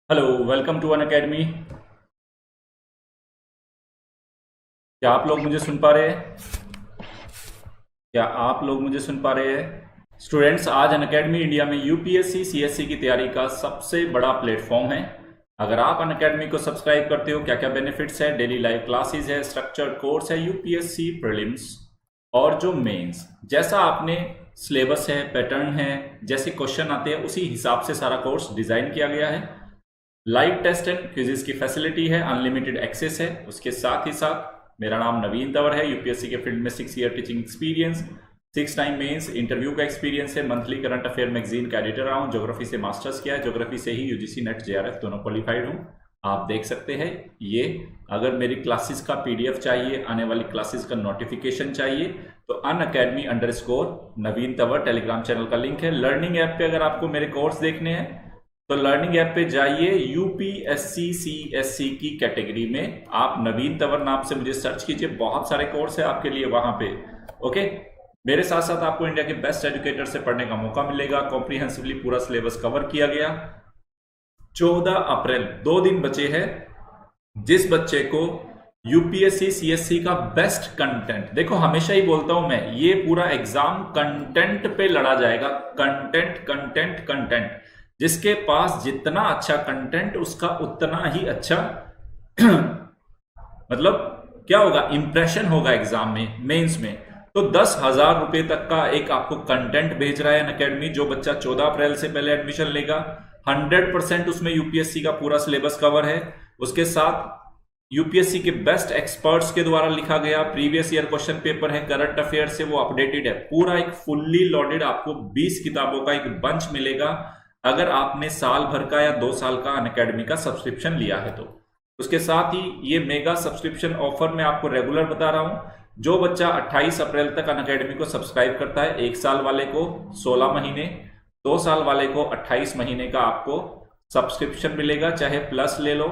Hello, welcome to Unacademy. क्या आप लोग मुझे सुन पा रहे हैं? क्या आप लोग मुझे सुन पा रहे हैं? स्टूडेंट्स, आज अन अकेडमी इंडिया में यूपीएससी सीएससी की तैयारी का सबसे बड़ा प्लेटफॉर्म है। अगर आप अन अकेडमी को सब्सक्राइब करते हो, क्या क्या बेनिफिट्स है, डेली लाइव क्लासेस है, स्ट्रक्चर्ड कोर्स है, यूपीएससी प्रीलिम्स और जो मेंस, जैसा आपने सिलेबस है, पैटर्न है, जैसे क्वेश्चन आते हैं उसी हिसाब से सारा कोर्स डिजाइन किया गया है। लाइव टेस्ट एंड क्विज़ेस की फैसिलिटी है, अनलिमिटेड एक्सेस है। उसके साथ ही साथ मेरा नाम नवीन तंवर है, यूपीएससी के फील्ड में 6 year teaching experience, 6 time mains interview का एक्सपीरियंस है, मंथली करंट अफेयर मैगजीन का एडिटर रहा हूँ, ज्योग्राफी से मास्टर्स किया है, ज्योग्राफी से ही यूजीसी नेट जेआरएफ दोनों क्वालिफाइड हूँ। आप देख सकते हैं ये। अगर मेरी क्लासेस का पीडीएफ चाहिए, आने वाली क्लासेस का नोटिफिकेशन चाहिए, तो अन अकेडमी _नवीन तंवर टेलीग्राम चैनल का लिंक है। लर्निंग ऐप पे अगर आपको मेरे कोर्स देखने हैं तो लर्निंग ऐप पे जाइए, यूपीएससी सीएससी की कैटेगरी में आप नवीन तंवर नाम से मुझे सर्च कीजिए। बहुत सारे कोर्स है आपके लिए वहां पे। ओके, मेरे साथ साथ आपको इंडिया के बेस्ट एजुकेटर से पढ़ने का मौका मिलेगा। कॉम्प्रिहेंसिवली पूरा सिलेबस कवर किया गया। 14 अप्रैल 2 दिन बचे हैं। जिस बच्चे को यूपीएससी सीएससी का बेस्ट कंटेंट, देखो हमेशा ही बोलता हूं मैं, ये पूरा एग्जाम कंटेंट पे लड़ा जाएगा। कंटेंट कंटेंट कंटेंट, जिसके पास जितना अच्छा कंटेंट उसका उतना ही अच्छा मतलब क्या होगा, इंप्रेशन होगा एग्जाम में, मेंस में। तो 10,000 रुपए तक का एक आपको कंटेंट भेज रहा है अन अकेडमी। जो बच्चा 14 अप्रैल से पहले एडमिशन लेगा, 100% उसमें यूपीएससी का पूरा सिलेबस कवर है। उसके साथ यूपीएससी के बेस्ट एक्सपर्ट्स के द्वारा लिखा गया प्रीवियस ईयर क्वेश्चन पेपर है, करंट अफेयर से वो अपडेटेड है। पूरा एक फुल्ली लोडेड आपको 20 किताबों का एक बंच मिलेगा अगर आपने साल भर का या 2 साल का अन अकेडमी का सब्सक्रिप्शन लिया है तो। उसके साथ ही ये मेगा सब्सक्रिप्शन ऑफर मैं आपको रेगुलर बता रहा हूं। जो बच्चा 28 अप्रैल तक अन अकेडमी को सब्सक्राइब करता है, 1 साल वाले को 16 महीने, 2 साल वाले को 28 महीने का आपको सब्सक्रिप्शन मिलेगा। चाहे प्लस ले लो,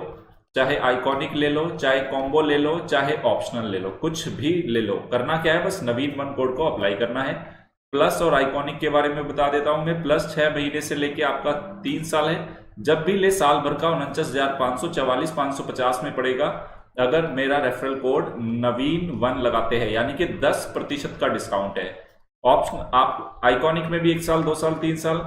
चाहे आइकॉनिक ले लो, चाहे कॉम्बो ले लो, चाहे ऑप्शनल ले लो, कुछ भी ले लो। करना क्या है, बस नवीन वन कोड को अप्लाई करना है। प्लस और आइकॉनिक के बारे में बता देता हूं मैं। प्लस 6 महीने से लेके आपका 3 साल है। जब भी ले साल भर का 49,544,550 में पड़ेगा अगर मेरा रेफरल कोड नवीन1 लगाते हैं, यानी कि 10% का डिस्काउंट है। ऑप्शन आप आइकॉनिक में भी 1 साल, 2 साल, 3 साल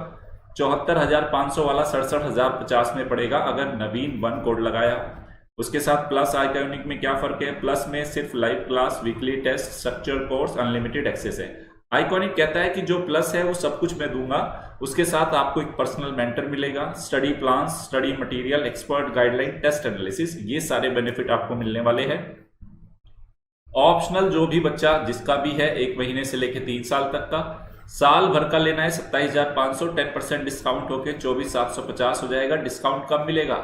74,500 वाला 67,050 में पड़ेगा अगर नवीन1 कोड लगाया। उसके साथ प्लस आइकॉनिक में क्या फर्क है, प्लस में सिर्फ live class, weekly test, structure course, unlimited access है। आइकॉनिक कहता है कि जो प्लस है वो सब कुछ मैं दूंगा, उसके साथ आपको एक पर्सनल मेंटर मिलेगा, study plan, study material, expert guideline, test analysis, ये सारे बेनिफिट आपको मिलने वाले हैं। ऑप्शनल जो भी बच्चा जिसका भी है 1 महीने से लेकर 3 साल तक का, साल भर का लेना है 27,500, 10% डिस्काउंट होके 24,750 हो जाएगा। डिस्काउंट कब मिलेगा,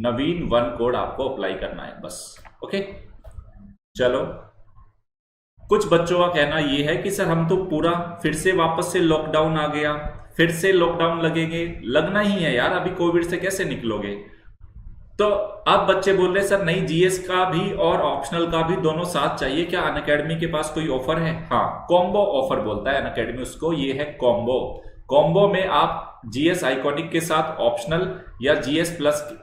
नवीन1 कोड आपको अप्लाई करना है बस। ओके, चलो। कुछ बच्चों का कहना यह है कि सर हम तो पूरा फिर से वापस से लॉकडाउन आ गया, फिर से लॉकडाउन लगेंगे। लगना ही है यार, अभी कोविड से कैसे निकलोगे। तो अब बच्चे बोल रहे सर नहीं, जीएस का भी और ऑप्शनल का भी दोनों साथ चाहिए, क्या अन अकेडमी के पास कोई ऑफर है? हाँ, कॉम्बो ऑफर बोलता है अन अकेडमी उसको, ये है कॉम्बो। कॉम्बो में आप जीएस आइकॉनिक के साथ ऑप्शनल या जीएस प्लस,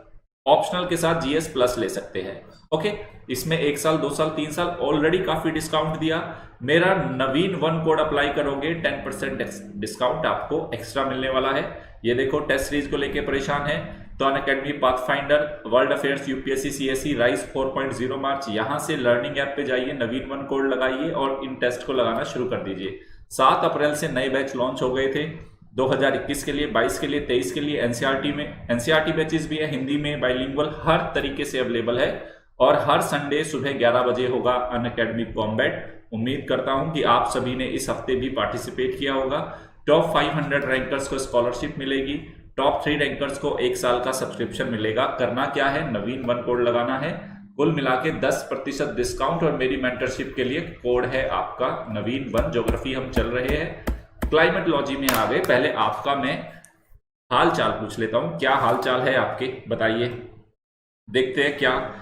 ऑप्शनल के साथ जीएस प्लस ले सकते हैं। ओके, इसमें 1 साल, 2 साल, 3 साल ऑलरेडी काफी डिस्काउंट दिया। मेरा नवीन1 कोड अप्लाई करोगे 10% डिस्काउट आपको एक्स्ट्रा मिलने वाला है। ये देखो, टेस्ट सीरीज को लेके परेशान है तो Unacademy, Pathfinder, world affairs, UPSC CSC, rise 4.0 March, यहां से लर्निंग ऐप पे जाइए, नवीन1 कोड लगाइए और इन टेस्ट को लगाना शुरू कर दीजिए। 7 अप्रैल से नए बैच लॉन्च हो गए थे 2021 के लिए, 22 के लिए, 23 के लिए। एनसीईआरटी में एनसीईआरटी बैचेस भी है, हिंदी में, बाइलिंगुअल, हर तरीके से अवेलेबल है। और हर संडे सुबह 11 बजे होगा अन अकेडमी कॉम्बैट। उम्मीद करता हूं कि आप सभी ने इस हफ्ते भी पार्टिसिपेट किया होगा। टॉप 500 रैंकर्स को स्कॉलरशिप मिलेगी, टॉप 3 रैंकर्स को 1 साल का सब्सक्रिप्शन मिलेगा। करना क्या है, नवीन1 कोड लगाना है। कुल मिला के 10% डिस्काउंट और मेरी मेंटरशिप के लिए कोड है आपका नवीन1। ज्योग्राफी हम चल रहे हैं, क्लाइमेटोलॉजी में आ गए। पहले आपका मैं हाल चाल पूछ लेता हूं, क्या हाल चाल है आपके, बताइए। देखते हैं क्या।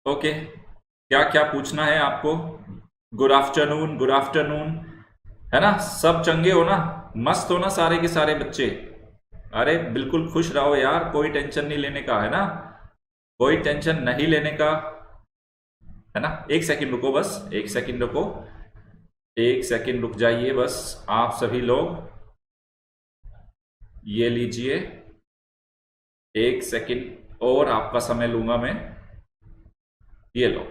ओके, क्या क्या पूछना है आपको। गुड आफ्टरनून, गुड आफ्टरनून, है ना, सब चंगे हो ना, मस्त हो ना सारे के सारे बच्चे। अरे बिल्कुल खुश रहो यार, कोई टेंशन नहीं लेने का, है ना, कोई टेंशन नहीं लेने का, है ना। एक सेकंड रुको, बस एक सेकंड रुको, एक सेकंड रुक जाइए बस आप सभी लोग, ये लीजिए, एक सेकंड और आपका समय लूंगा मैं, ये लो।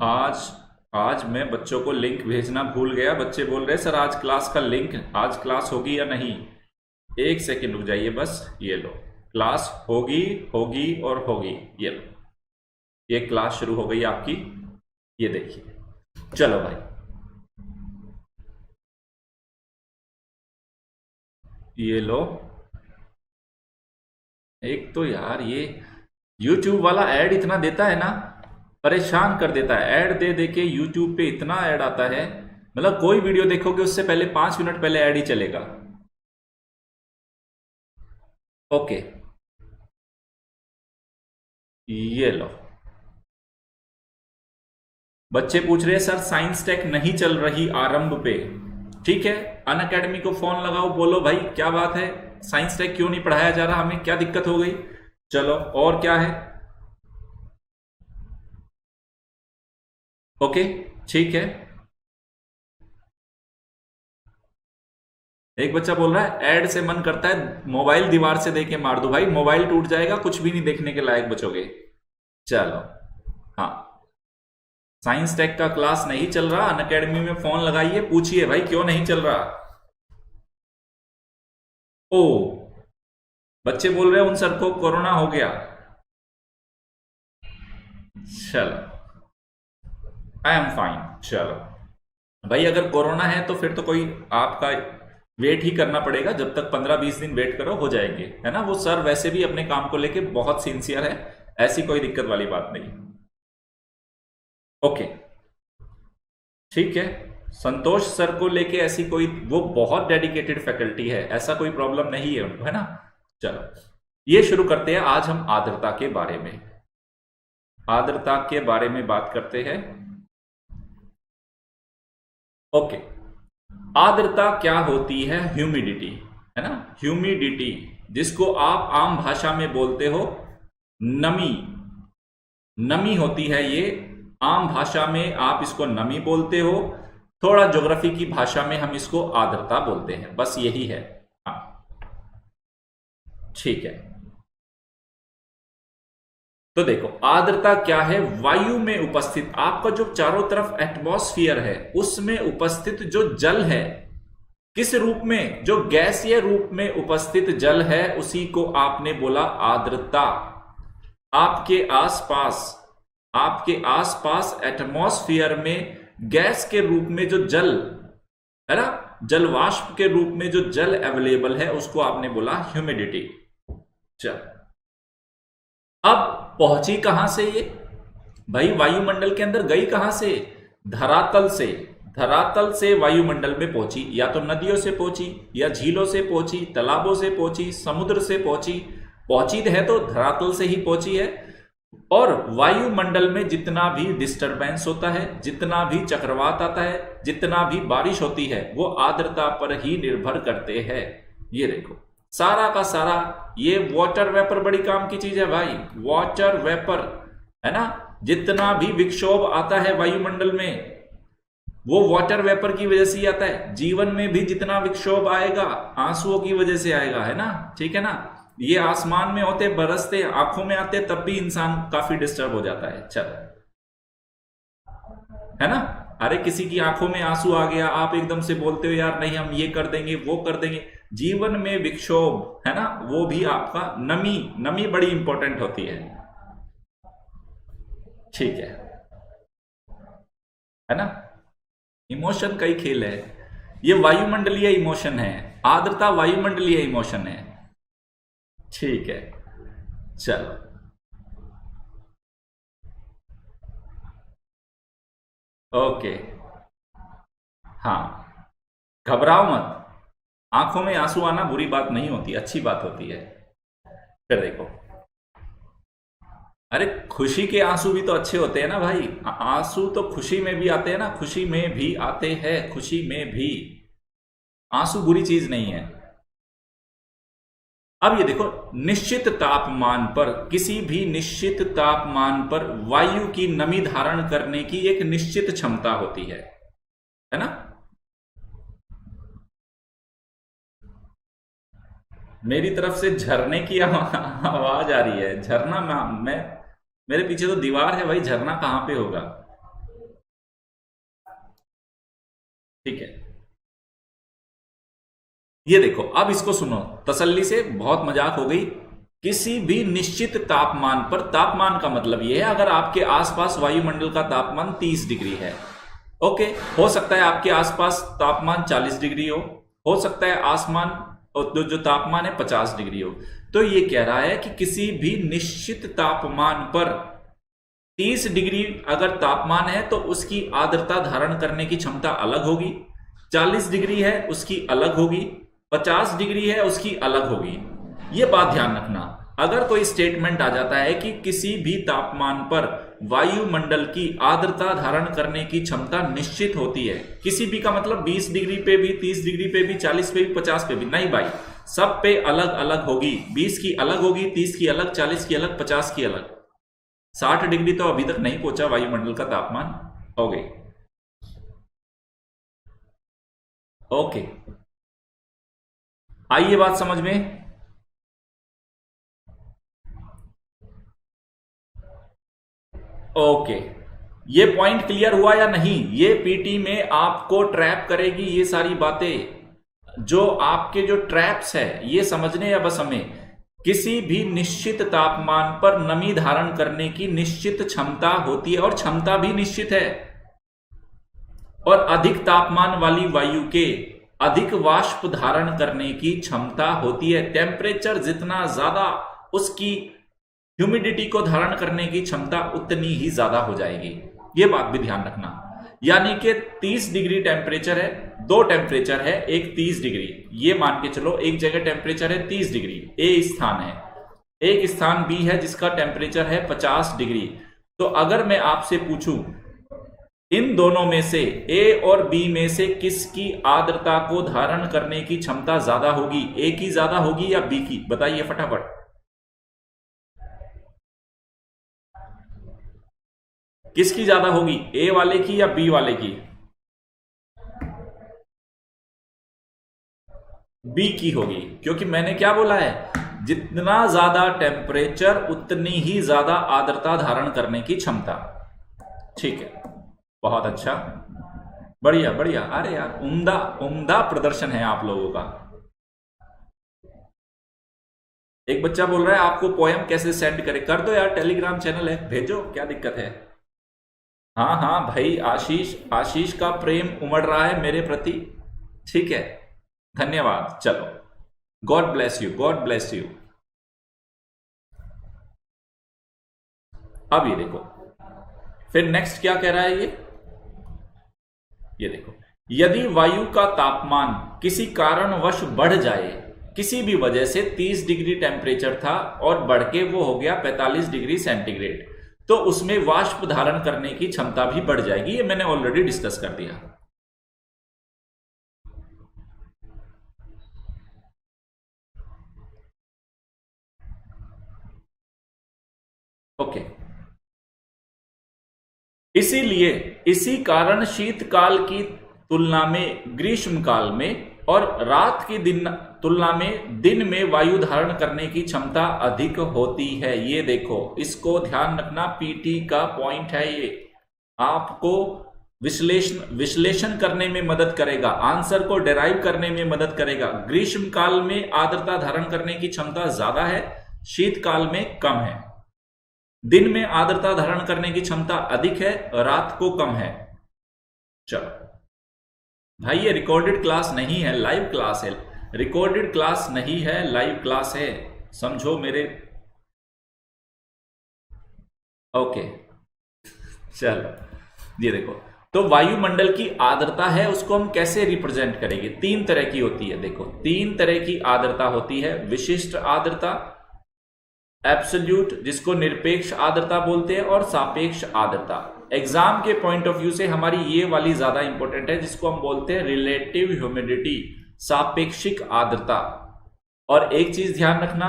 आज आज मैं बच्चों को लिंक भेजना भूल गया, बच्चे बोल रहे सर आज क्लास का लिंक, आज क्लास होगी या नहीं। एक सेकंड रुक जाइए बस, ये लो, क्लास होगी होगी और होगी, ये लो, ये क्लास शुरू हो गई आपकी, ये देखिए। चलो भाई, ये लो। एक तो यार ये YouTube वाला ऐड इतना देता है ना, परेशान कर देता है, ऐड दे दे के YouTube पे इतना ऐड आता है, मतलब कोई वीडियो देखोगे उससे पहले 5 मिनट पहले ऐड ही चलेगा। ओके, ये लो। बच्चे पूछ रहे हैं सर साइंस टेक नहीं चल रही आरंभ पे, ठीक है, अनअकैडमी को फोन लगाओ, बोलो भाई क्या बात है, साइंस टेक क्यों नहीं पढ़ाया जा रहा, हमें क्या दिक्कत हो गई। चलो और क्या है, ओके, ठीक है। एक बच्चा बोल रहा है ऐड से मन करता है मोबाइल दीवार से देके मार दो, भाई मोबाइल टूट जाएगा, कुछ भी नहीं देखने के लायक बचोगे। चलो, हाँ, साइंस टेक का क्लास नहीं चल रहा, अनअकैडमी में फोन लगाइए, पूछिए भाई क्यों नहीं चल रहा। ओ, बच्चे बोल रहे हैं उन सर को कोरोना हो गया। चलो, आई एम फाइन। चलो भाई, अगर कोरोना है तो फिर तो कोई आपका वेट ही करना पड़ेगा, जब तक 15-20 दिन वेट करो हो जाएंगे, है ना। वो सर वैसे भी अपने काम को लेके बहुत सिंसियर है, ऐसी कोई दिक्कत वाली बात नहीं। ओके, ठीक है, संतोष सर को लेके ऐसी कोई, वो बहुत डेडिकेटेड फैकल्टी है, ऐसा कोई प्रॉब्लम नहीं है उनको, है ना। चलो ये शुरू करते हैं, आज हम आर्द्रता के बारे में, आर्द्रता के बारे में बात करते हैं। ओके, आर्द्रता क्या होती है, ह्यूमिडिटी, है ना, ह्यूमिडिटी, जिसको आप आम भाषा में बोलते हो नमी, नमी होती है ये, आम भाषा में आप इसको नमी बोलते हो, थोड़ा ज्योग्राफी की भाषा में हम इसको आर्द्रता बोलते हैं, बस यही है। हाँ, ठीक है। तो देखो आर्द्रता क्या है, वायु में उपस्थित, आपका जो चारों तरफ एटमॉस्फेयर है उसमें उपस्थित जो जल है, किस रूप में, जो गैसीय रूप में उपस्थित जल है उसी को आपने बोला आर्द्रता। आपके आसपास, आपके आसपास एटमॉस्फेयर में गैस के रूप में जो जल है ना, जल वाष्प के रूप में जो जल अवेलेबल है उसको आपने बोला ह्यूमिडिटी। चल, अब पहुंची कहां से ये, भाई वायुमंडल के अंदर गई कहां से, धरातल से, धरातल से वायुमंडल में पहुंची, या तो नदियों से पहुंची, या झीलों से पहुंची, तालाबों से पहुंची, समुद्र से पहुंची, पहुंची है तो धरातल से ही पहुंची है। और वायुमंडल में जितना भी डिस्टरबेंस होता है, जितना भी चक्रवात आता है, जितना भी बारिश होती है, वो आर्द्रता पर ही निर्भर करते हैं। ये देखो सारा का सारा, ये वाटर वेपर बड़ी काम की चीज है भाई, वाटर वेपर, है ना, जितना भी विक्षोभ आता है वायुमंडल में वो वाटर वेपर की वजह से ही आता है। जीवन में भी जितना विक्षोभ आएगा आंसुओं की वजह से आएगा, है ना, ठीक है ना। ये आसमान में होते, बरसते, आंखों में आते, तब भी इंसान काफी डिस्टर्ब हो जाता है। चल, है ना, अरे किसी की आंखों में आंसू आ गया, आप एकदम से बोलते हो यार नहीं हम ये कर देंगे वो कर देंगे। जीवन में विक्षोभ, है ना, वो भी आपका नमी, नमी बड़ी इंपॉर्टेंट होती है, ठीक है ना। इमोशन का ही खेल है, ये वायुमंडलीय इमोशन है, आर्द्रता वायुमंडलीय इमोशन है, ठीक है। चलो, ओके, हाँ, घबराओ मत, आंखों में आंसू आना बुरी बात नहीं होती, अच्छी बात होती है। फिर देखो, अरे खुशी के आंसू भी तो अच्छे होते हैं ना भाई, आंसू तो खुशी में भी आते हैं ना, खुशी में भी आते हैं, खुशी में भी, आंसू बुरी चीज नहीं है। अब ये देखो, निश्चित तापमान पर, किसी भी निश्चित तापमान पर वायु की नमी धारण करने की एक निश्चित क्षमता होती है ना। मेरी तरफ से झरने की आवाज आ रही है। झरना मैं मेरे पीछे तो दीवार है भाई, झरना कहां पे होगा। ठीक है, ये देखो, अब इसको सुनो तसल्ली से, बहुत मजाक हो गई। किसी भी निश्चित तापमान पर, तापमान का मतलब यह है अगर आपके आसपास वायुमंडल का तापमान 30 डिग्री है, ओके, हो सकता है आपके आसपास तापमान 40 डिग्री हो सकता है आसमान जो तापमान है 50 डिग्री हो। तो ये कह रहा है कि किसी भी निश्चित तापमान पर 30 डिग्री अगर तापमान है तो उसकी आर्द्रता धारण करने की क्षमता अलग होगी, 40 डिग्री है उसकी अलग होगी, 50 डिग्री है उसकी अलग होगी। यह बात ध्यान रखना। अगर कोई स्टेटमेंट आ जाता है कि किसी भी तापमान पर वायुमंडल की आर्द्रता धारण करने की क्षमता निश्चित होती है, किसी भी का मतलब 20 डिग्री पे भी, 30 डिग्री पे भी, 40 पे भी, 50 पे भी नहीं भाई, सब पे अलग अलग होगी। 20 की अलग होगी, 30 की अलग, 40 की अलग, 50 की अलग। 60 डिग्री तो अभी तक नहीं पहुंचा वायुमंडल का तापमान। हो गई, ओके, आइए बात समझ में। ओके, ये पॉइंट क्लियर हुआ या नहीं। ये पीटी में आपको ट्रैप करेगी ये सारी बातें, जो आपके जो ट्रैप्स है ये समझने या बस हमें। किसी भी निश्चित तापमान पर नमी धारण करने की निश्चित क्षमता होती है और क्षमता भी निश्चित है, और अधिक तापमान वाली वायु के अधिक वाष्प धारण करने की क्षमता होती है। टेम्परेचर जितना ज्यादा, उसकी ह्यूमिडिटी को धारण करने की क्षमता उतनी ही ज्यादा हो जाएगी। यह बात भी ध्यान रखना। यानी कि 30 डिग्री टेम्परेचर है, दो टेम्परेचर है, एक 30 डिग्री, ये मान के चलो एक जगह टेम्परेचर है 30 डिग्री, ए स्थान है, एक स्थान बी है जिसका टेम्परेचर है 50 डिग्री। तो अगर मैं आपसे पूछूं इन दोनों में से, ए और बी में से किसकी आर्द्रता को धारण करने की क्षमता ज्यादा होगी, ए की ज्यादा होगी या बी की, बताइए फटाफट। किसकी ज्यादा होगी, ए वाले की या बी वाले की? बी की होगी, क्योंकि मैंने क्या बोला है, जितना ज्यादा टेम्परेचर उतनी ही ज्यादा आर्द्रता धारण करने की क्षमता। ठीक है, बहुत अच्छा, बढ़िया बढ़िया। अरे यार, उम्दा उम्दा प्रदर्शन है आप लोगों का। एक बच्चा बोल रहा है आपको पोएम कैसे सेंड करे, कर दो यार, टेलीग्राम चैनल है, भेजो, क्या दिक्कत है। हाँ हाँ भाई, आशीष, आशीष का प्रेम उमड़ रहा है मेरे प्रति। ठीक है, धन्यवाद। चलो, God bless you, God bless you. अब ये देखो, फिर नेक्स्ट क्या कह रहा है ये देखो, यदि वायु का तापमान किसी कारणवश बढ़ जाए, किसी भी वजह से 30 डिग्री टेम्परेचर था और बढ़ के वो हो गया 45 डिग्री सेंटीग्रेड, तो उसमें वाष्प धारण करने की क्षमता भी बढ़ जाएगी। ये मैंने ऑलरेडी डिस्कस कर दिया। ओके, इसीलिए इसी कारण शीतकाल की तुलना में ग्रीष्म काल में और रात की तुलना में दिन में वायु धारण करने की क्षमता अधिक होती है। ये देखो, इसको ध्यान रखना, पीटी का पॉइंट है ये, आपको विश्लेषण करने में मदद करेगा, आंसर को डिराइव करने में मदद करेगा। ग्रीष्म काल में आर्द्रता धारण करने की क्षमता ज्यादा है, शीतकाल में कम है। दिन में आर्द्रता धारण करने की क्षमता अधिक है, रात को कम है। चलो भाई, ये रिकॉर्डेड क्लास नहीं है, लाइव क्लास है। रिकॉर्डेड क्लास नहीं है, लाइव क्लास है, समझो मेरे। ओके, चलो ये देखो, तो वायुमंडल की आर्द्रता है, उसको हम कैसे रिप्रेजेंट करेंगे? तीन तरह की होती है। देखो, तीन तरह की आर्द्रता होती है। विशिष्ट आर्द्रता, एब्सोल्यूट, जिसको निरपेक्ष आर्द्रता बोलते हैं, और सापेक्ष आर्द्रता। एग्जाम के पॉइंट ऑफ व्यू से हमारी ये वाली ज्यादा इंपॉर्टेंट है, जिसको हम बोलते हैं रिलेटिव ह्यूमिडिटी। सापेक्षिक आर्द्रता। और एक चीज ध्यान रखना,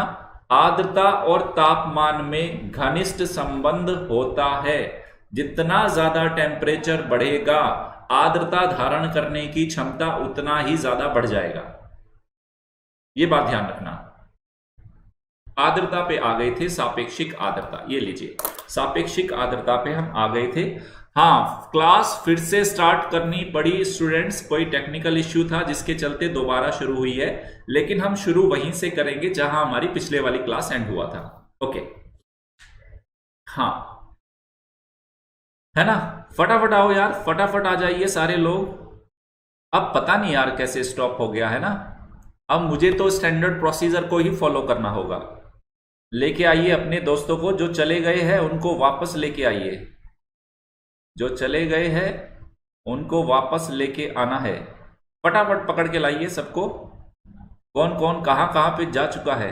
आर्द्रता और तापमान में घनिष्ठ संबंध होता है। जितना ज्यादा टेम्परेचर बढ़ेगा, आर्द्रता धारण करने की क्षमता उतना ही ज्यादा बढ़ जाएगा। यह बात ध्यान रखना। आर्द्रता पे आ गए थे, सापेक्षिक आर्द्रता, ये लीजिए सापेक्षिक आर्द्रता पे हम आ गए थे। हाँ, क्लास फिर से स्टार्ट करनी पड़ी स्टूडेंट्स, कोई टेक्निकल इश्यू था जिसके चलते दोबारा शुरू हुई है, लेकिन हम शुरू वहीं से करेंगे जहां हमारी पिछले वाली क्लास एंड हुआ था। ओके, हाँ, है ना, फटाफट आओ यार, फटाफट आ जाइए सारे लोग। अब पता नहीं यार कैसे स्टॉप हो गया, है ना। अब मुझे तो स्टैंडर्ड प्रोसीजर को ही फॉलो करना होगा। लेके आइए अपने दोस्तों को, जो चले गए हैं उनको वापस लेके आइए, जो चले गए हैं उनको वापस लेके आना है। फटाफट पकड़ के लाइए सबको, कौन कौन कहां कहां पे जा चुका है।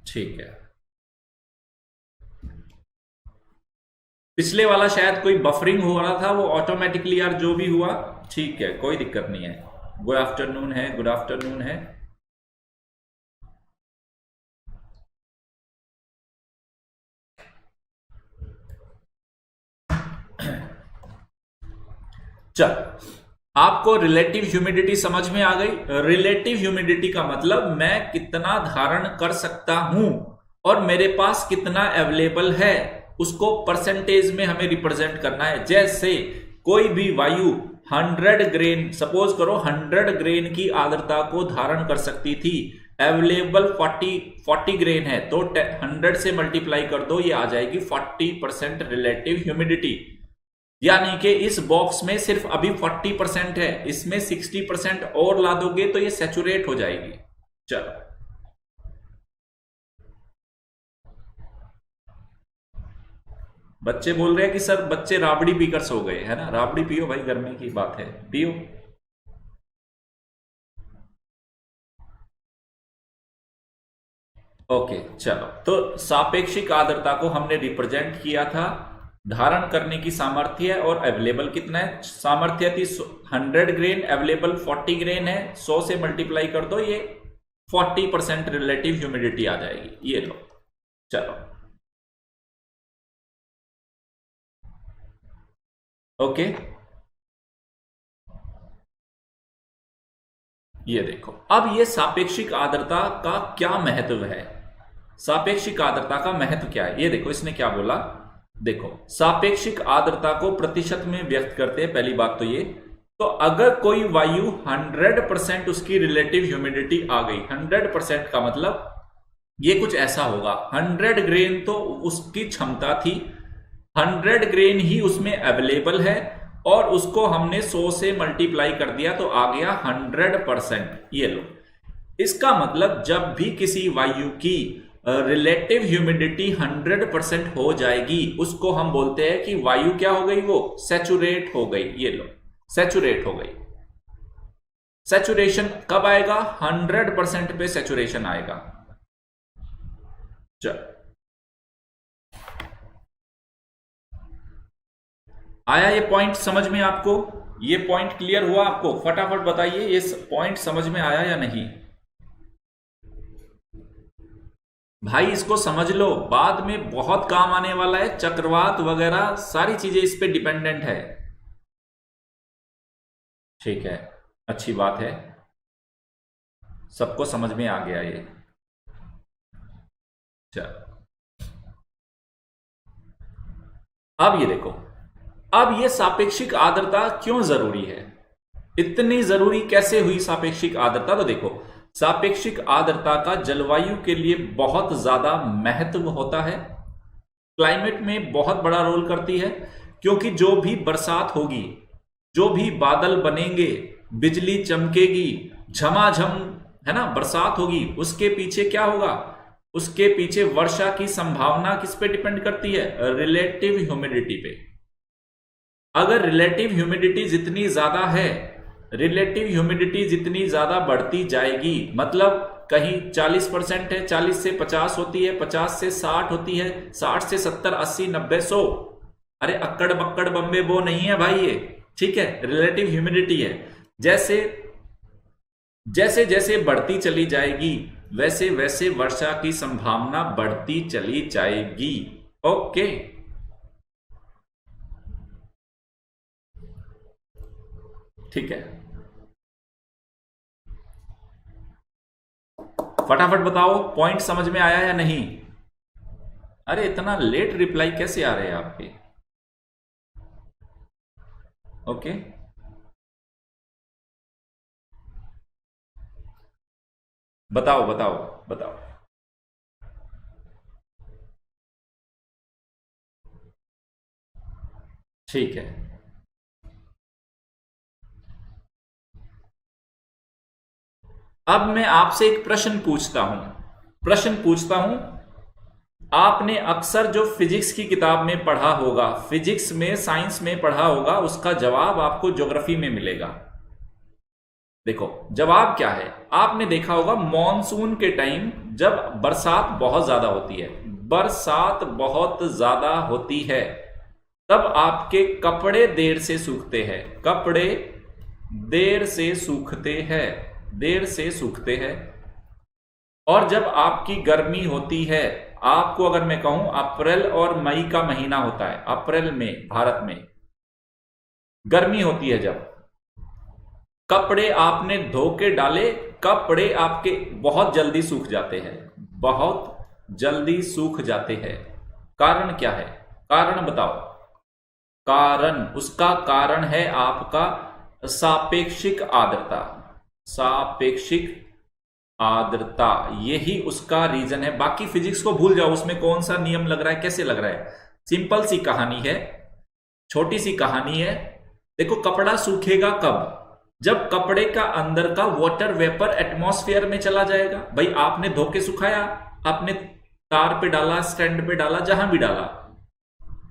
ठीक है, पिछले वाला शायद कोई बफरिंग हो रहा था, वो ऑटोमेटिकली यार जो भी हुआ ठीक है, कोई दिक्कत नहीं है। गुड आफ्टरनून है, गुड आफ्टरनून है। चल, आपको रिलेटिव ह्यूमिडिटी समझ में आ गई। रिलेटिव ह्यूमिडिटी का मतलब मैं कितना धारण कर सकता हूं और मेरे पास कितना अवेलेबल है, उसको परसेंटेज में हमें रिप्रेजेंट करना है। जैसे कोई भी वायु 100 ग्रेन, सपोज करो 100 ग्रेन की आर्द्रता को धारण कर सकती थी, अवेलेबल 40 ग्रेन है, तो 100 से मल्टीप्लाई कर दो, ये आ जाएगी 40% रिलेटिव ह्यूमिडिटी। यानी कि इस बॉक्स में सिर्फ अभी 40% है, इसमें 60% और ला दोगे तो ये सैचुरेट हो जाएगी। चलो, बच्चे बोल रहे हैं कि सर बच्चे राबड़ी पीकर सो गए, है ना। राबड़ी पियो भाई, गर्मी की बात है, पियो। ओके, चलो, तो सापेक्षिक आर्द्रता को हमने रिप्रेजेंट किया था, धारण करने की सामर्थ्य और अवेलेबल कितना है। सामर्थ्य थी 100 ग्रेन, अवेलेबल 40 ग्रेन है, 100 से मल्टीप्लाई कर दो, ये 40% रिलेटिव ह्यूमिडिटी आ जाएगी। ये लो, चलो, ओके, ये देखो। अब ये सापेक्षिक आर्द्रता का क्या महत्व है, सापेक्षिक आर्द्रता का महत्व क्या है, ये देखो इसने क्या बोला। देखो, सापेक्षिक आर्द्रता को प्रतिशत में व्यक्त करते हैं, पहली बात तो ये। तो अगर कोई वायु 100% उसकी रिलेटिव ह्यूमिडिटी आ गई, 100% का मतलब ये कुछ ऐसा होगा, 100 ग्रेन तो उसकी क्षमता थी, 100 ग्रेन ही उसमें अवेलेबल है, और उसको हमने 100 से मल्टीप्लाई कर दिया तो आ गया 100%। ये लो, इसका मतलब जब भी किसी वायु की रिलेटिव ह्यूमिडिटी 100% हो जाएगी, उसको हम बोलते हैं कि वायु क्या हो गई, वो सैचुरेट हो गई। ये लो, सैचुरेट हो गई। सैचुरेशन कब आएगा, 100% पे सैचुरेशन आएगा। चल, आया ये पॉइंट समझ में आपको, ये पॉइंट क्लियर हुआ आपको? फटाफट बताइए, ये पॉइंट समझ में आया या नहीं। भाई इसको समझ लो, बाद में बहुत काम आने वाला है, चक्रवात वगैरह सारी चीजें इस पे डिपेंडेंट है। ठीक है, अच्छी बात है, सबको समझ में आ गया ये। चलो, अब ये देखो, अब ये सापेक्षिक आर्द्रता क्यों जरूरी है, इतनी जरूरी कैसे हुई सापेक्षिक आर्द्रता। तो देखो, सापेक्षिक आर्द्रता का जलवायु के लिए बहुत ज्यादा महत्व होता है, क्लाइमेट में बहुत बड़ा रोल करती है, क्योंकि जो भी बरसात होगी, जो भी बादल बनेंगे, बिजली चमकेगी, झमाझम, है ना, बरसात होगी, उसके पीछे क्या होगा, उसके पीछे वर्षा की संभावना किस पे डिपेंड करती है, रिलेटिव ह्यूमिडिटी पे। अगर रिलेटिव ह्यूमिडिटी जितनी ज्यादा है, रिलेटिव ह्यूमिडिटी जितनी ज्यादा बढ़ती जाएगी, मतलब कहीं 40% है, 40 से 50 होती है, 50 से 60 होती है, 60 से 70, 80, 90, 100, अरे अक्कड़ बक्कड़ बम्बे बो नहीं है भाई ये, ठीक है, रिलेटिव ह्यूमिडिटी है। जैसे जैसे जैसे बढ़ती चली जाएगी वैसे वैसे वर्षा की संभावना बढ़ती चली जाएगी। ओके, ठीक है, फटाफट बताओ पॉइंट समझ में आया या नहीं। अरे इतना लेट रिप्लाई कैसे आ रहे हैं आपके। ओके, बताओ बताओ बताओ। ठीक है, अब मैं आपसे एक प्रश्न पूछता हूं। आपने अक्सर जो फिजिक्स की किताब में पढ़ा होगा, फिजिक्स में साइंस में पढ़ा होगा, उसका जवाब आपको ज्योग्राफी में मिलेगा। देखो जवाब क्या है। आपने देखा होगा मॉनसून के टाइम जब बरसात बहुत ज्यादा होती है, बरसात बहुत ज्यादा होती है, तब आपके कपड़े देर से सूखते हैं, कपड़े देर से सूखते हैं, देर से सूखते हैं। और जब आपकी गर्मी होती है, आपको अगर मैं कहूं अप्रैल और मई का महीना होता है, अप्रैल में भारत में गर्मी होती है, जब कपड़े आपने धो के डाले, कपड़े आपके बहुत जल्दी सूख जाते हैं, बहुत जल्दी सूख जाते हैं। कारण क्या है, कारण बताओ। कारण, उसका कारण है आपका सापेक्षिक आर्द्रता, सापेक्षिक आर्द्रता, यही उसका रीजन है। बाकी फिजिक्स को भूल जाओ, उसमें कौन सा नियम लग रहा है, कैसे लग रहा है। सिंपल सी कहानी है, छोटी सी कहानी है। देखो कपड़ा सूखेगा कब, जब कपड़े का अंदर का वाटर वेपर एटमॉस्फेयर में चला जाएगा। भाई आपने धो के सुखाया, आपने तार पे डाला, स्टैंड पे डाला, जहां भी डाला,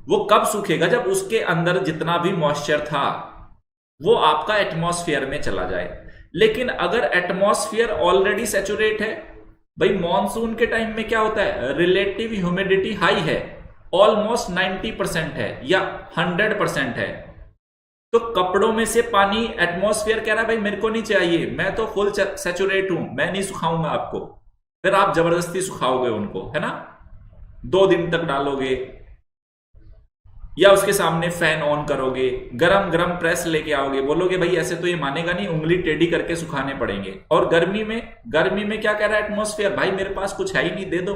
वो कब सूखेगा, जब उसके अंदर जितना भी मॉइस्चर था वो आपका एटमॉस्फेयर में चला जाए। लेकिन अगर एटमॉस्फेयर ऑलरेडी सैचुरेट है, भाई मॉनसून के टाइम में क्या होता है, रिलेटिव ह्यूमिडिटी हाई है, ऑलमोस्ट 90% है या 100% है, तो कपड़ों में से पानी, एटमॉस्फेयर कह रहा है भाई मेरे को नहीं चाहिए, मैं तो फुल सैचुरेट हूं, मैं नहीं सुखाऊंगा आपको। फिर आप जबरदस्ती सुखाओगे उनको, है ना, 2 दिन तक डालोगे, या उसके सामने फैन ऑन करोगे, गरम गरम प्रेस लेके आओगे, बोलोगे भाई ऐसे तो ये मानेगा नहीं, उंगली टेढ़ी करके सुखाने पड़ेंगे। और गर्मी में क्या कह रहा है एटमॉस्फेयर, भाई मेरे पास कुछ है ही नहीं, दे दो